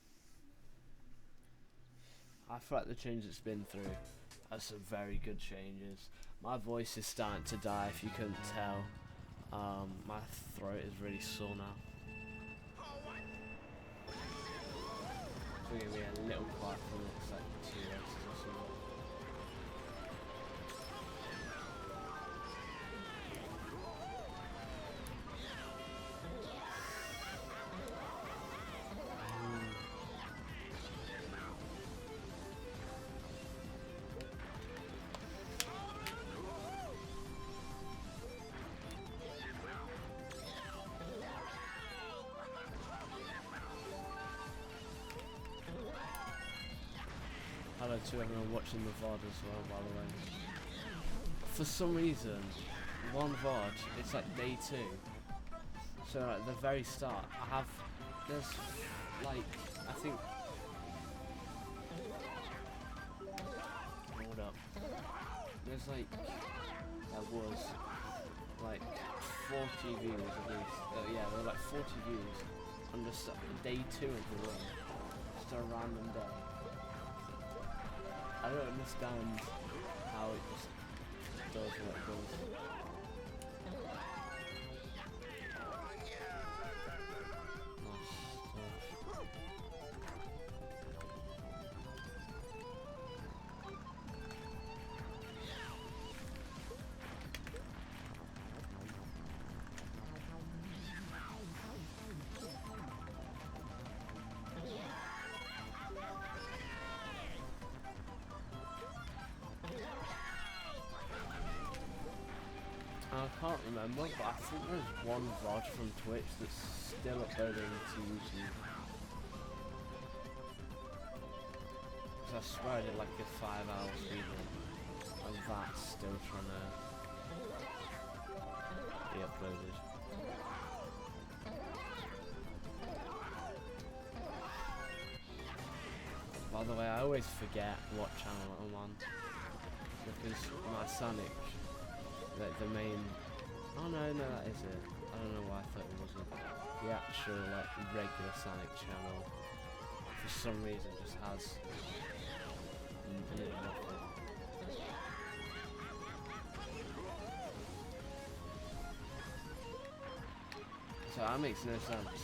I feel like the changes it's been through are some very good changes. My voice is starting to die if you couldn't tell. My throat is really sore now. So we're going to be a little quiet for the next like 2 races or so. Hello to everyone watching the VOD as well, by the way. For some reason, one VOD, it's like day 2. So at the very start, there's like, I think, hold up, there's like, there was like 40 views at least, yeah, there were like 40 views on just day 2 of the run, just a random day. I don't understand how it just does what it does. can't remember, but I think there's one VOD from Twitch that's still uploading to YouTube. Because I swear I did like a 5-hour speedrun, and that's still trying to be uploaded. By the way, I always forget what channel I'm on, because my Sonic, the main, oh no, that is it. I don't know why I thought it wasn't. The actual like regular Sonic channel, for some reason, just has nearly nothing. So that makes no sense.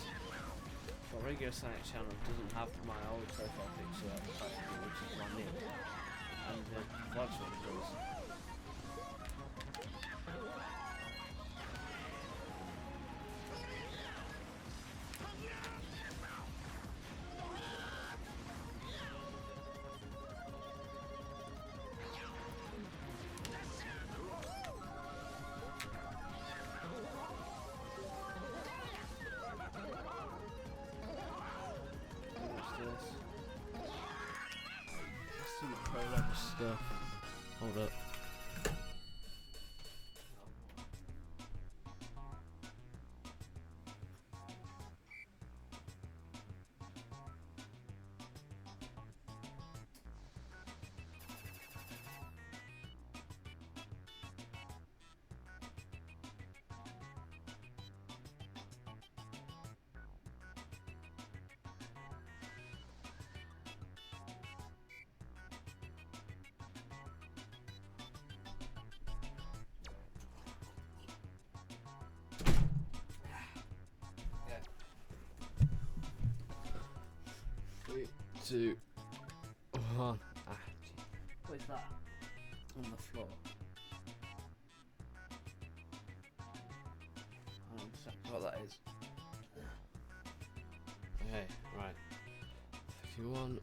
But regular Sonic channel doesn't have my old profile picture, which is my nick, and the VODs one does. Some pro level stuff. Hold up. Three, two, one. Ah, gee. What is that? On the floor. I don't know what that is. Okay, right. 51.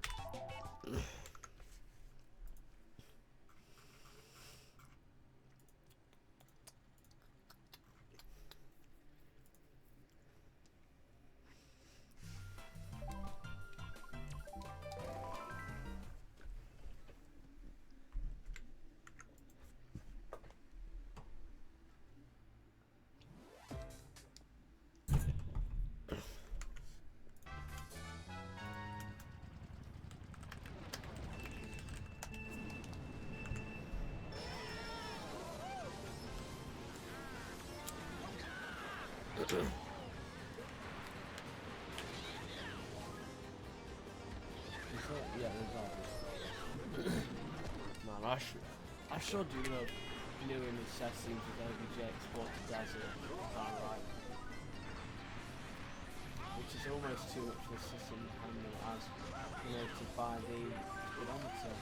Yeah, there's man, I should do new in the settings with OBJ export to Desert, right? Which is almost too much for the system to handle as promoted by the speedometer.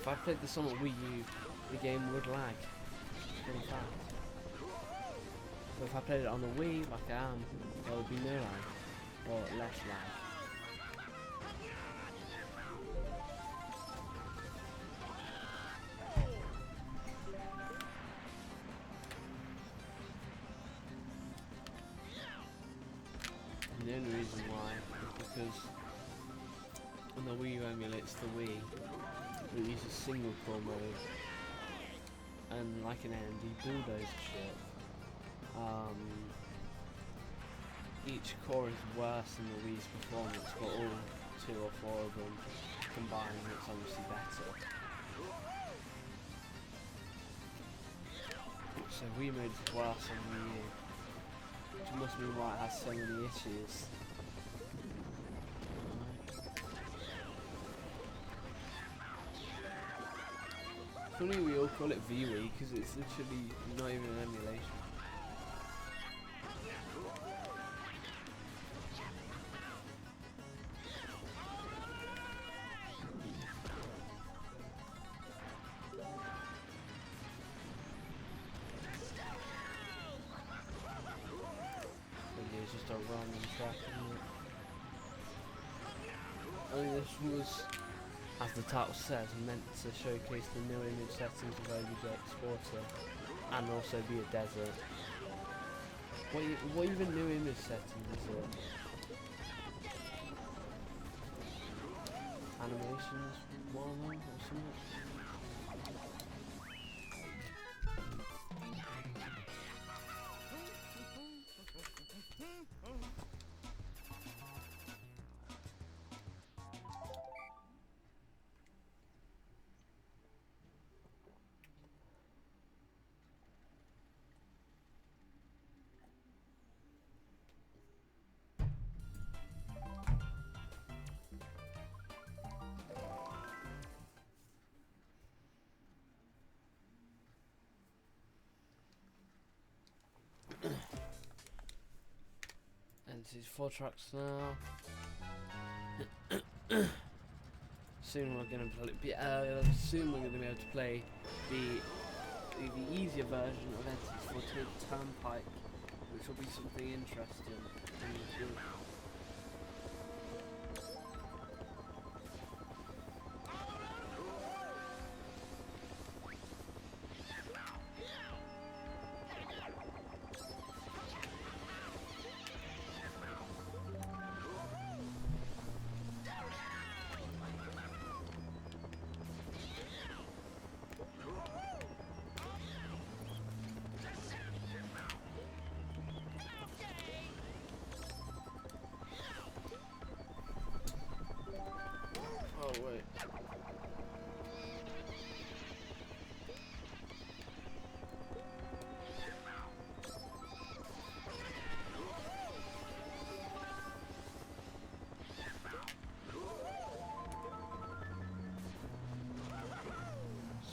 If I played this on a Wii U, the game would lag, in fact. But if I played it on a Wii, like I am, there would be no lag, or less lag. And the only reason why is because when the Wii U emulates the Wii, it uses single core mode, and like an AMD bulldozer shit, each core is worse than the Wii's performance, but all 2 or 4 of them combined, it's obviously better. So Wii mode is worse on Wii U, which must be why it has so many issues. Funny we all call it VWii because it's literally not even an emulation. It's just a random track, isn't it? I mean, this was as the title says, meant to showcase the new image settings of OBJ Exporter and also be a desert. What even new image settings is it? Animations, one of them or something? And these 4 tracks now. Soon we're gonna be able to play the easier version of Entity's 48 Turnpike, which will be something interesting. Oh wait.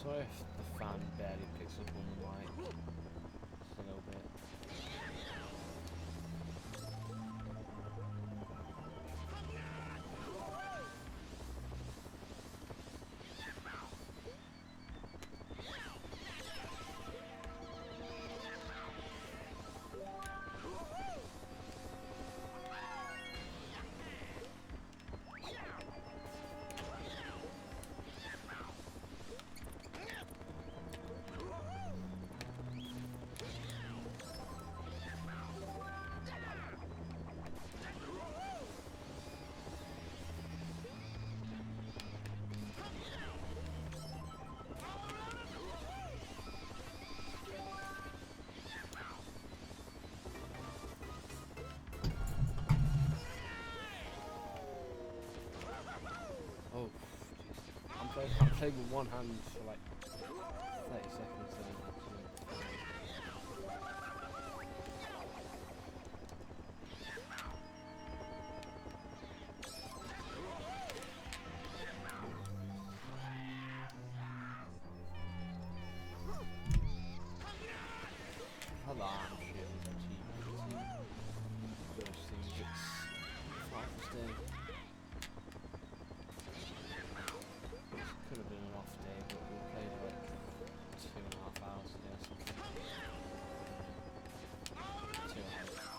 Sorry if the fan barely picks up on the mic. Just a little bit. Oh, jeez. I'm playing with one hand for like 30 seconds then, actually. Alarm shield, TPT. Those things, it's Father's Day. Could have been an off day, but we played like 2.5 hours today or something. 2 hours.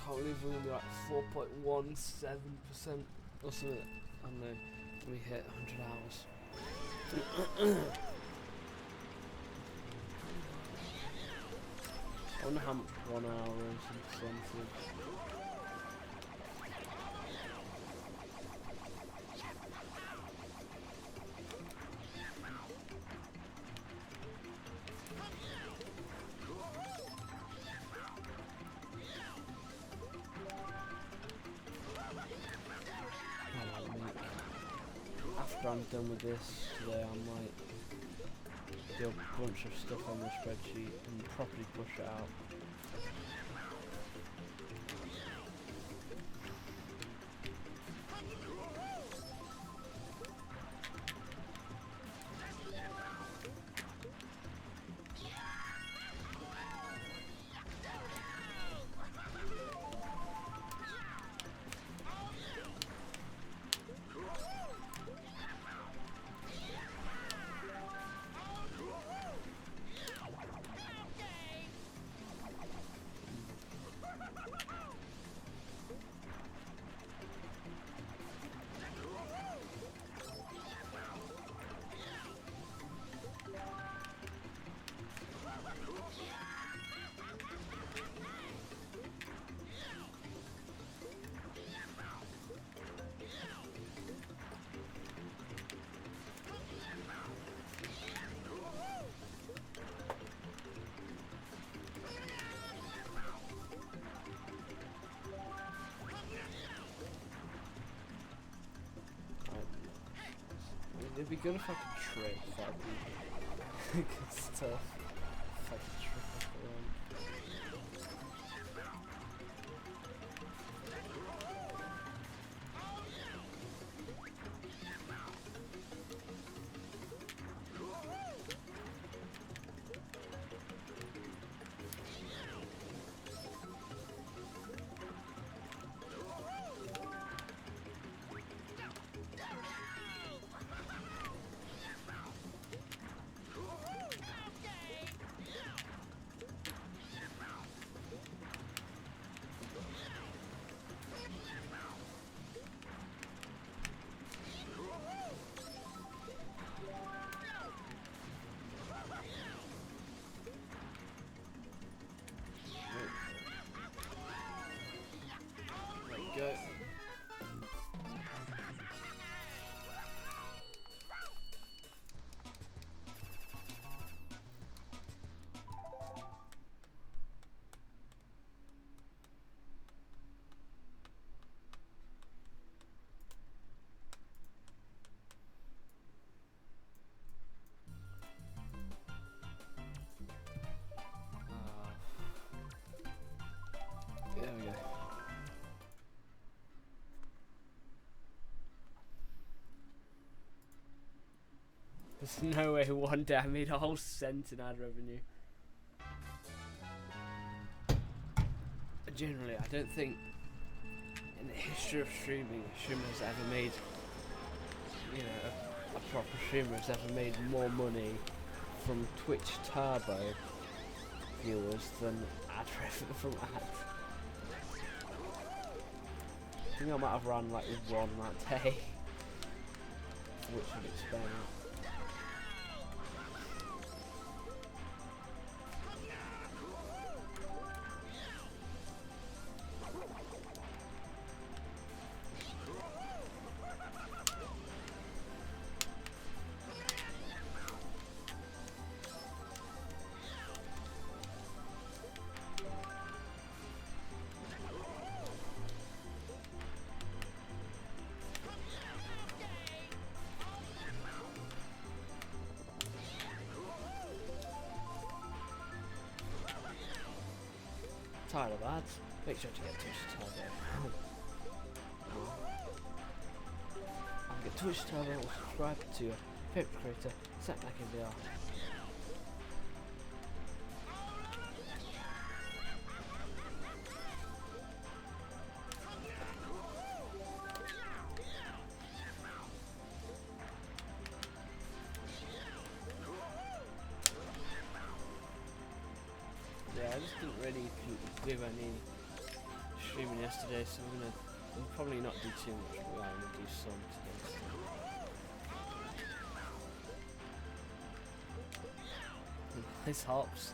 Can't believe we're gonna be like 4.17% or something. I don't know. When we hit 100 hours. I wonder how much 1 hour is and something. after I'm done with this today, I might do a bunch of stuff on the spreadsheet and properly push it out. It'd be good if I could trick, that'd be good stuff. If I could trick everyone. Go. There we go. There's no way one day I made a whole cent in ad revenue. Generally, I don't think in the history of streaming, a streamer has ever made, you know, a proper streamer has ever made more money from Twitch Turbo viewers than ad revenue from ads. I think I might have run like one that day, which would explain it. Tired of ads. Make sure to get Twitch Turbo. Get Twitch Turbo or subscribe to your favourite creator, set back in VR. Yeah, I just didn't really do any streaming yesterday, so I'm probably not do too much, but I'm gonna do some today. Nice hops.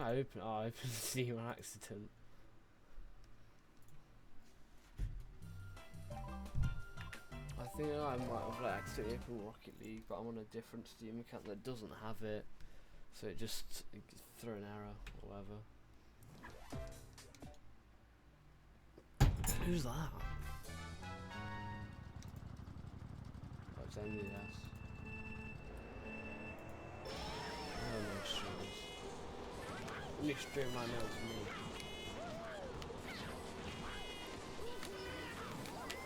I open? Oh, I opened Steam on accident. I think I might have like accidentally opened Rocket League, but I'm on a different Steam account that doesn't have it, so it just threw an error or whatever. Who's that? Oh, it's MDS. Oh no, streamers. Only stream I know is me.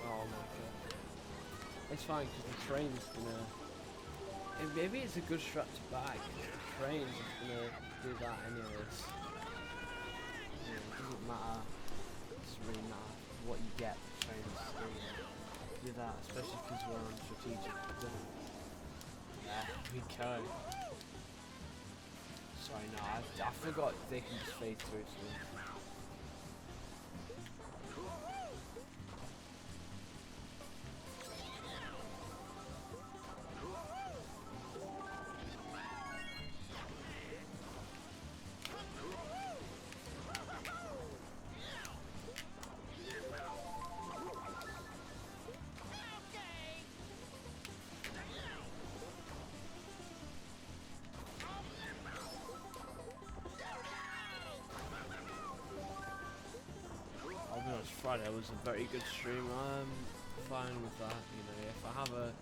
Oh my god. It's fine because the train's gonna. Maybe it's a good strat to buy because the train's just gonna do that anyways. Yeah, it doesn't matter. It doesn't really matter what you get. The train's still gonna do that, especially because we're on strategic. There we go. Sorry, no, I forgot they can just fade through to me. Friday was a very good stream. I'm fine with that. You know, if I have a,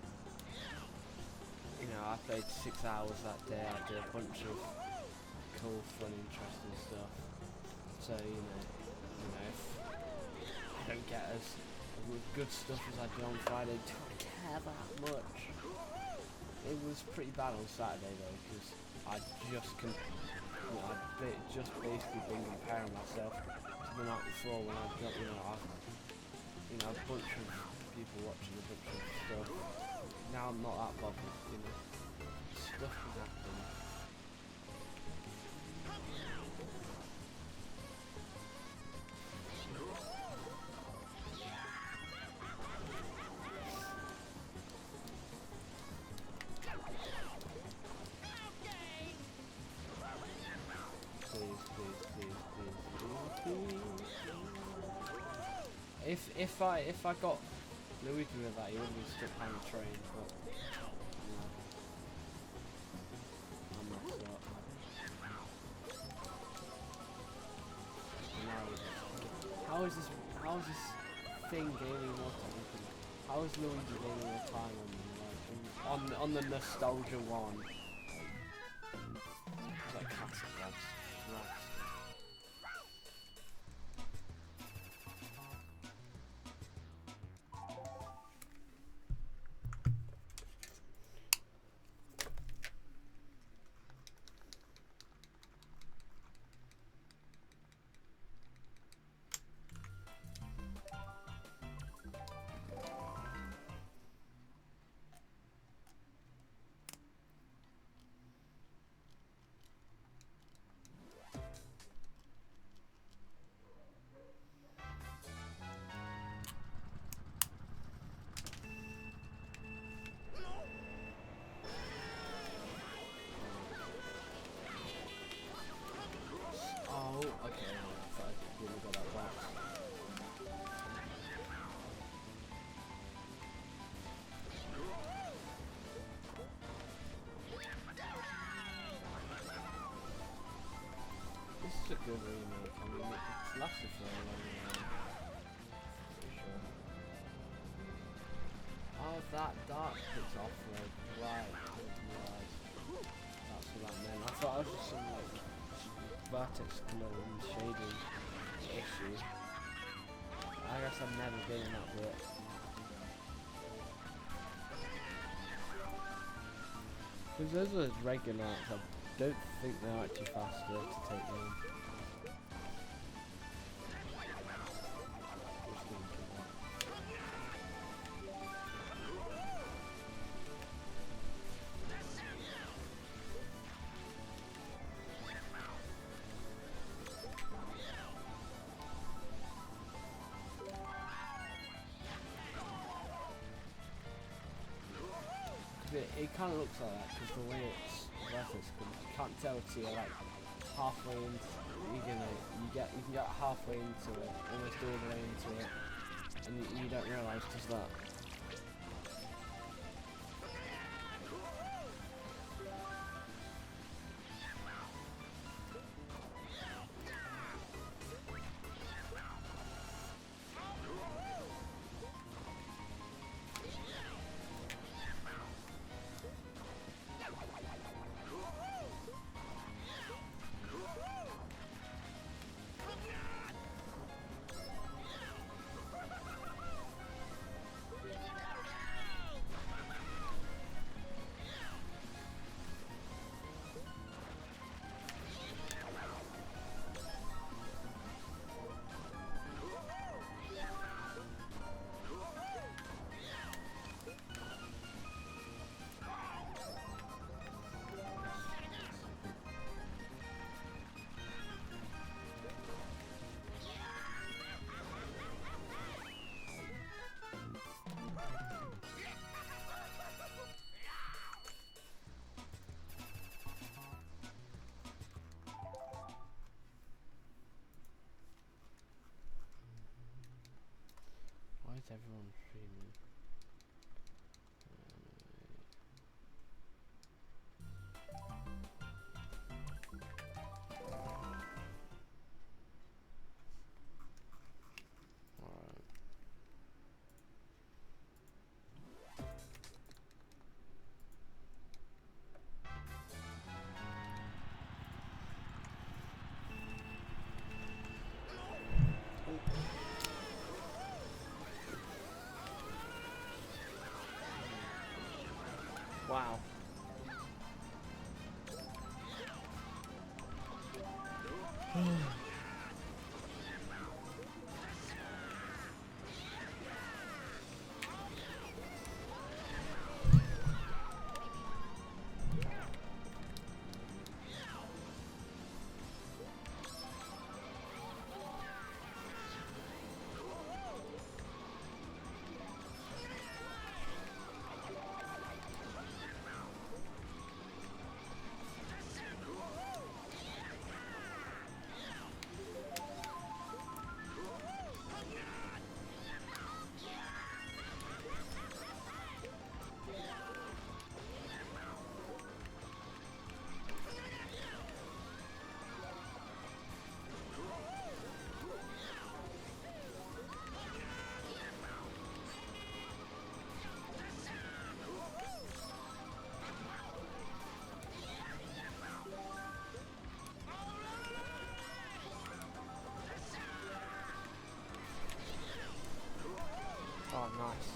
you know, I played 6 hours that day. I did a bunch of cool, fun, interesting stuff. So you know, if I don't get as good stuff as I did on Friday, don't care that much. It was pretty bad on Saturday though, because I just just basically been comparing myself the night before when I've got, a bunch of people watching a bunch of stuff. Now I'm not that bothered, stuff can happen. If I got Luigi with that, he would have been stuck behind the train, but no. I'm messed up. How is this thing gaining more time? How is Luigi gaining more time on the nostalgia one? It's like classic lads. Right. It's a good remake. I mean, it's lasted for a long time, for sure. Oh, that dark puts off red. Right, I didn't realise that's what that meant. I thought it was just some like vertex glow and shading issue. I guess I've never been in that bit. Because those are regular maps, I don't think they're actually faster to take them. It kind of looks like that because the way it's vertex, you can't tell till you're like halfway into, you can get halfway into it, almost all the way into it, and you don't realise just that. Why is everyone streaming? Alright. Wow. Oh, nice.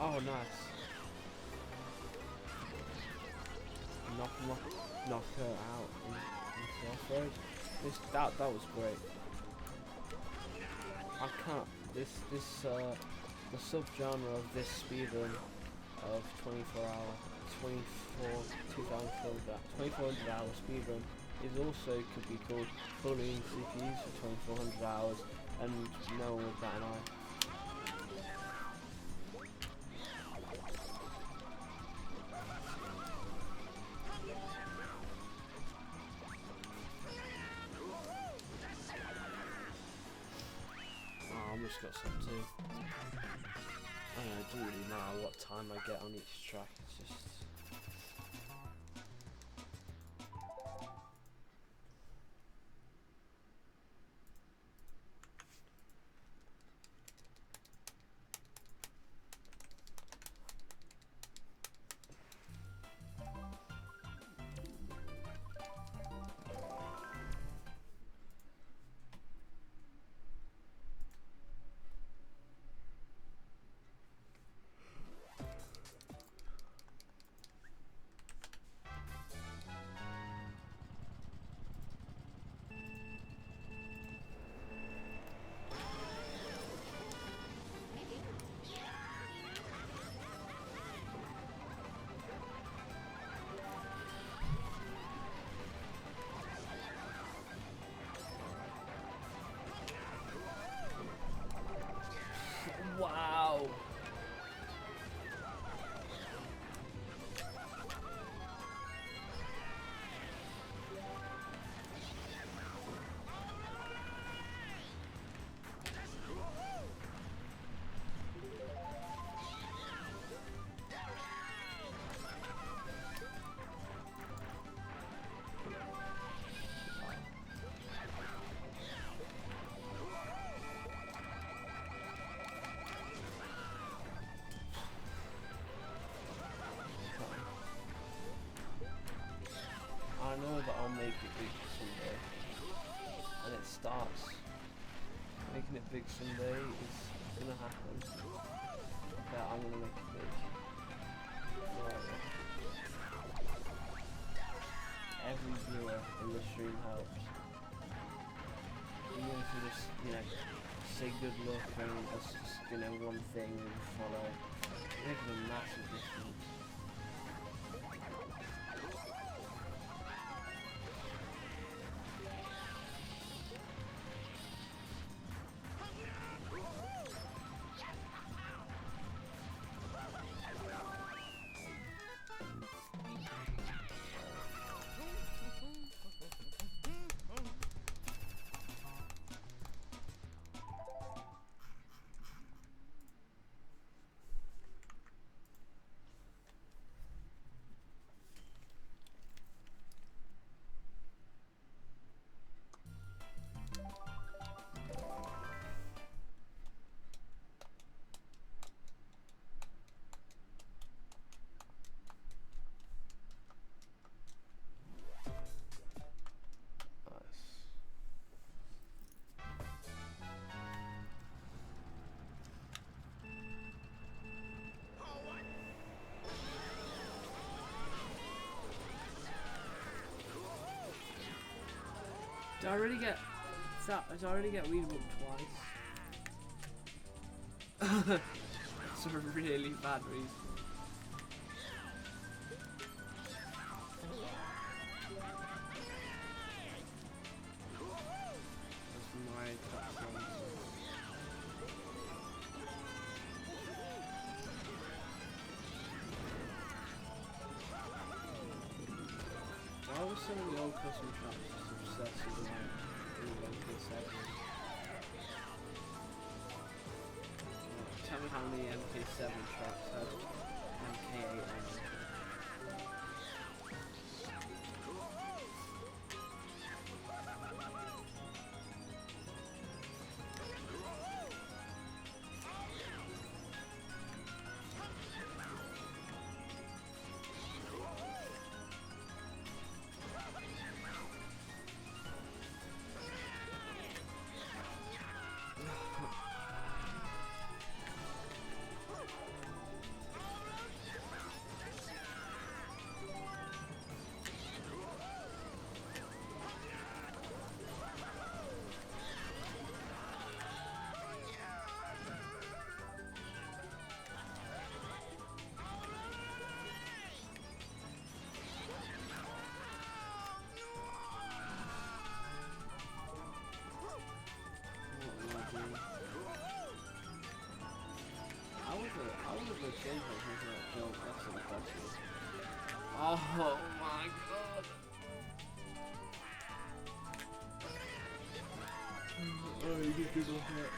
Oh, nice. Knock her out into off-road. That was great. I can't. The subgenre of this speedrun of 2400 hour speedrun is also could be called bullying CPUs for 2400 hours, and no one would bat an eye. Almost got some too. I don't know, it doesn't really matter what time I get on each track, it's just... making it big someday is gonna happen. Yeah, I'm gonna make it big. Whatever. Every viewer in the stream helps. Even if you just, you know, say good luck and just, you know, one thing and follow. It makes a massive difference. Did I already get... Did I already get weed book twice? That's a really bad reason. That's my platform. Why was some of the old custom tracks just obsessed with like MK7? Tell me how many MK7 tracks have MK8 on them. Oh my god! Oh, you get people hurt.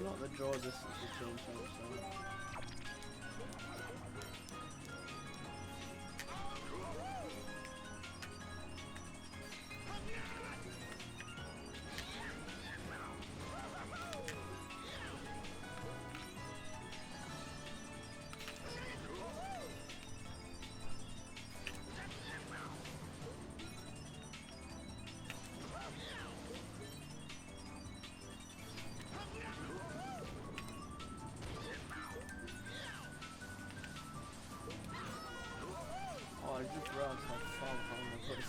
Not the draw distance between folks, so. I just realized how far behind I was.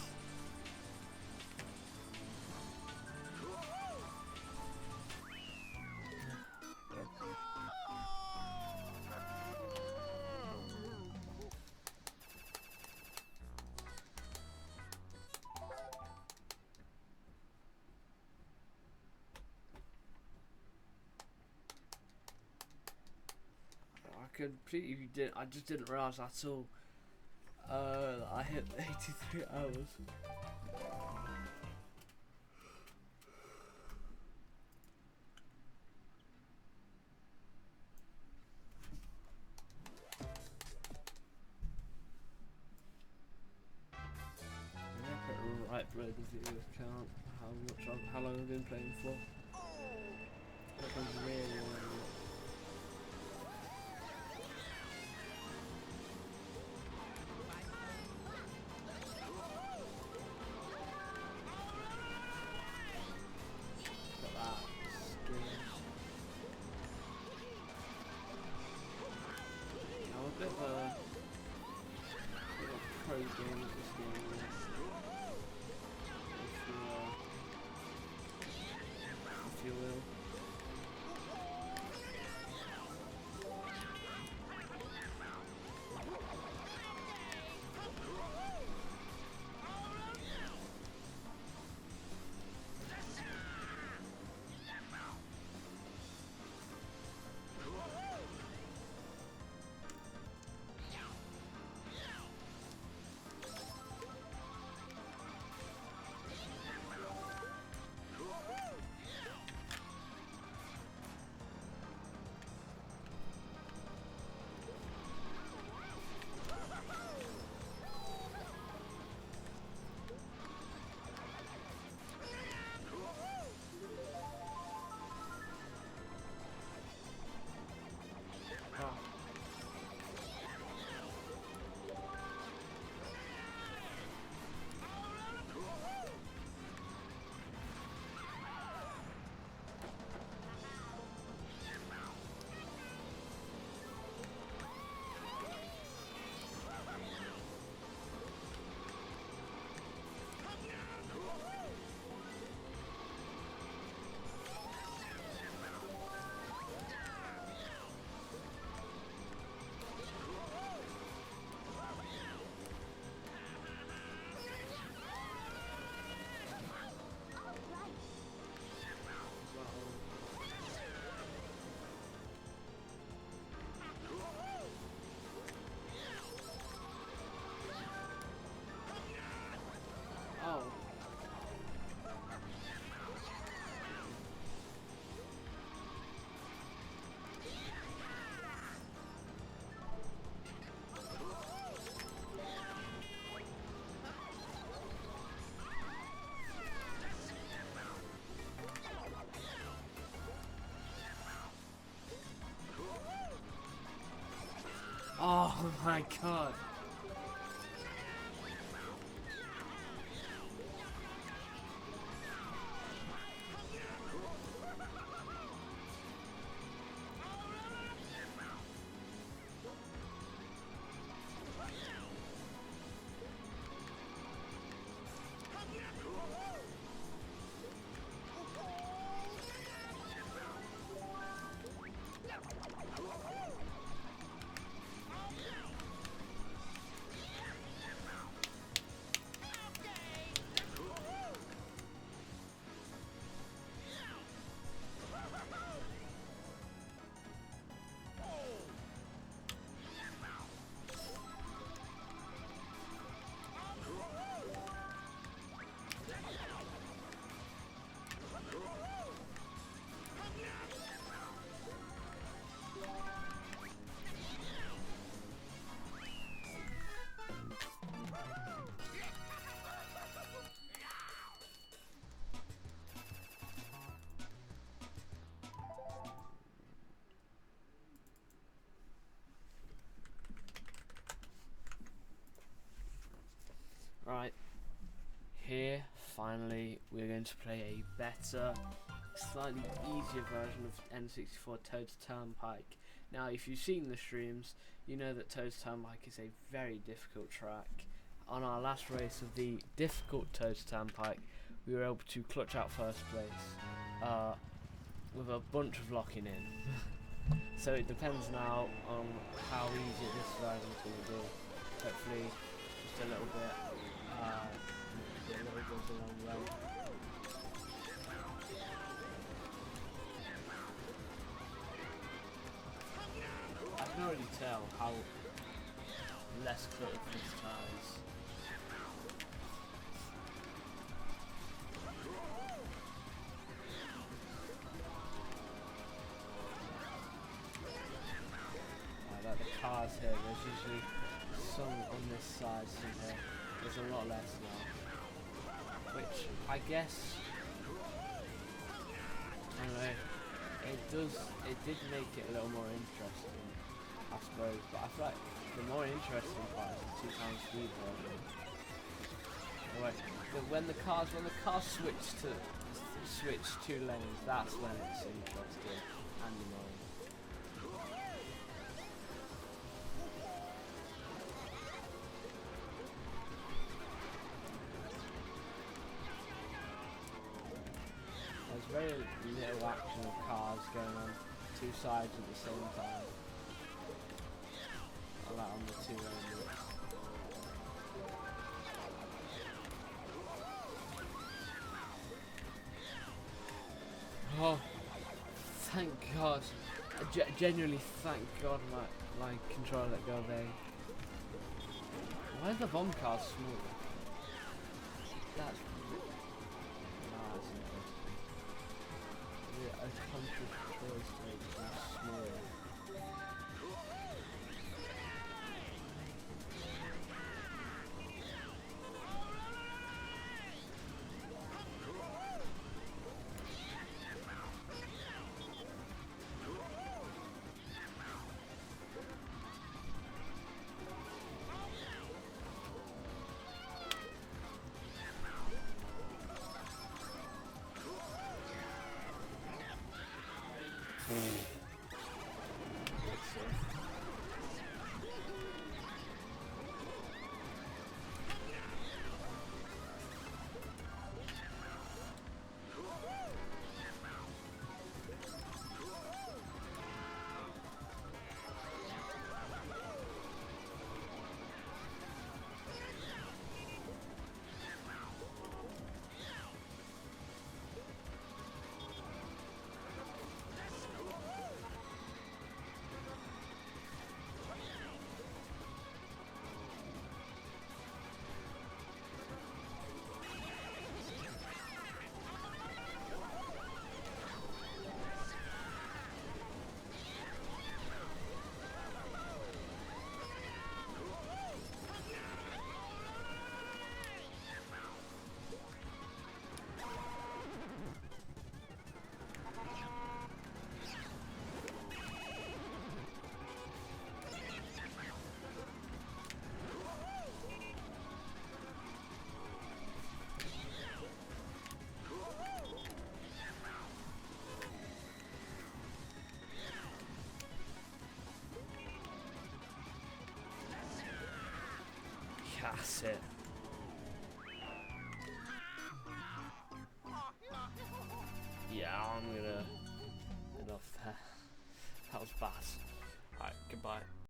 I just didn't realize at all. I hit 83 hours. Right below the video count, how long I've been playing for. That one's really long. closed game is this game. If you will. Oh. Oh my god. Right, here finally we're going to play a better, slightly easier version of N64 Toad's Turnpike. Now if you've seen the streams, you know that Toad's Turnpike is a very difficult track. On our last race of the difficult Toad's Turnpike, we were able to clutch out first place with a bunch of locking in. So it depends now on how easy this version will be. Hopefully just a little bit. A little bit along the way. I can already tell how less cluttered this car is. Like the cars here, there's usually some on this side, some here. There's a lot less now. Which I guess, I don't know, it did make it a little more interesting, I suppose, but I feel like the more interesting part is the 2-time speed version. Anyway, when the cars switch 2 lanes, that's when it's interesting and annoying. very little action of cars going on two sides at the same time. I like on the two lanes. Oh, thank God. Genuinely thank God my controller let go of A. Why are the bomb cars small? That's interesting. A country choice makes them small. That's it. Yeah, I'm gonna head off there. That was bad. Alright, goodbye.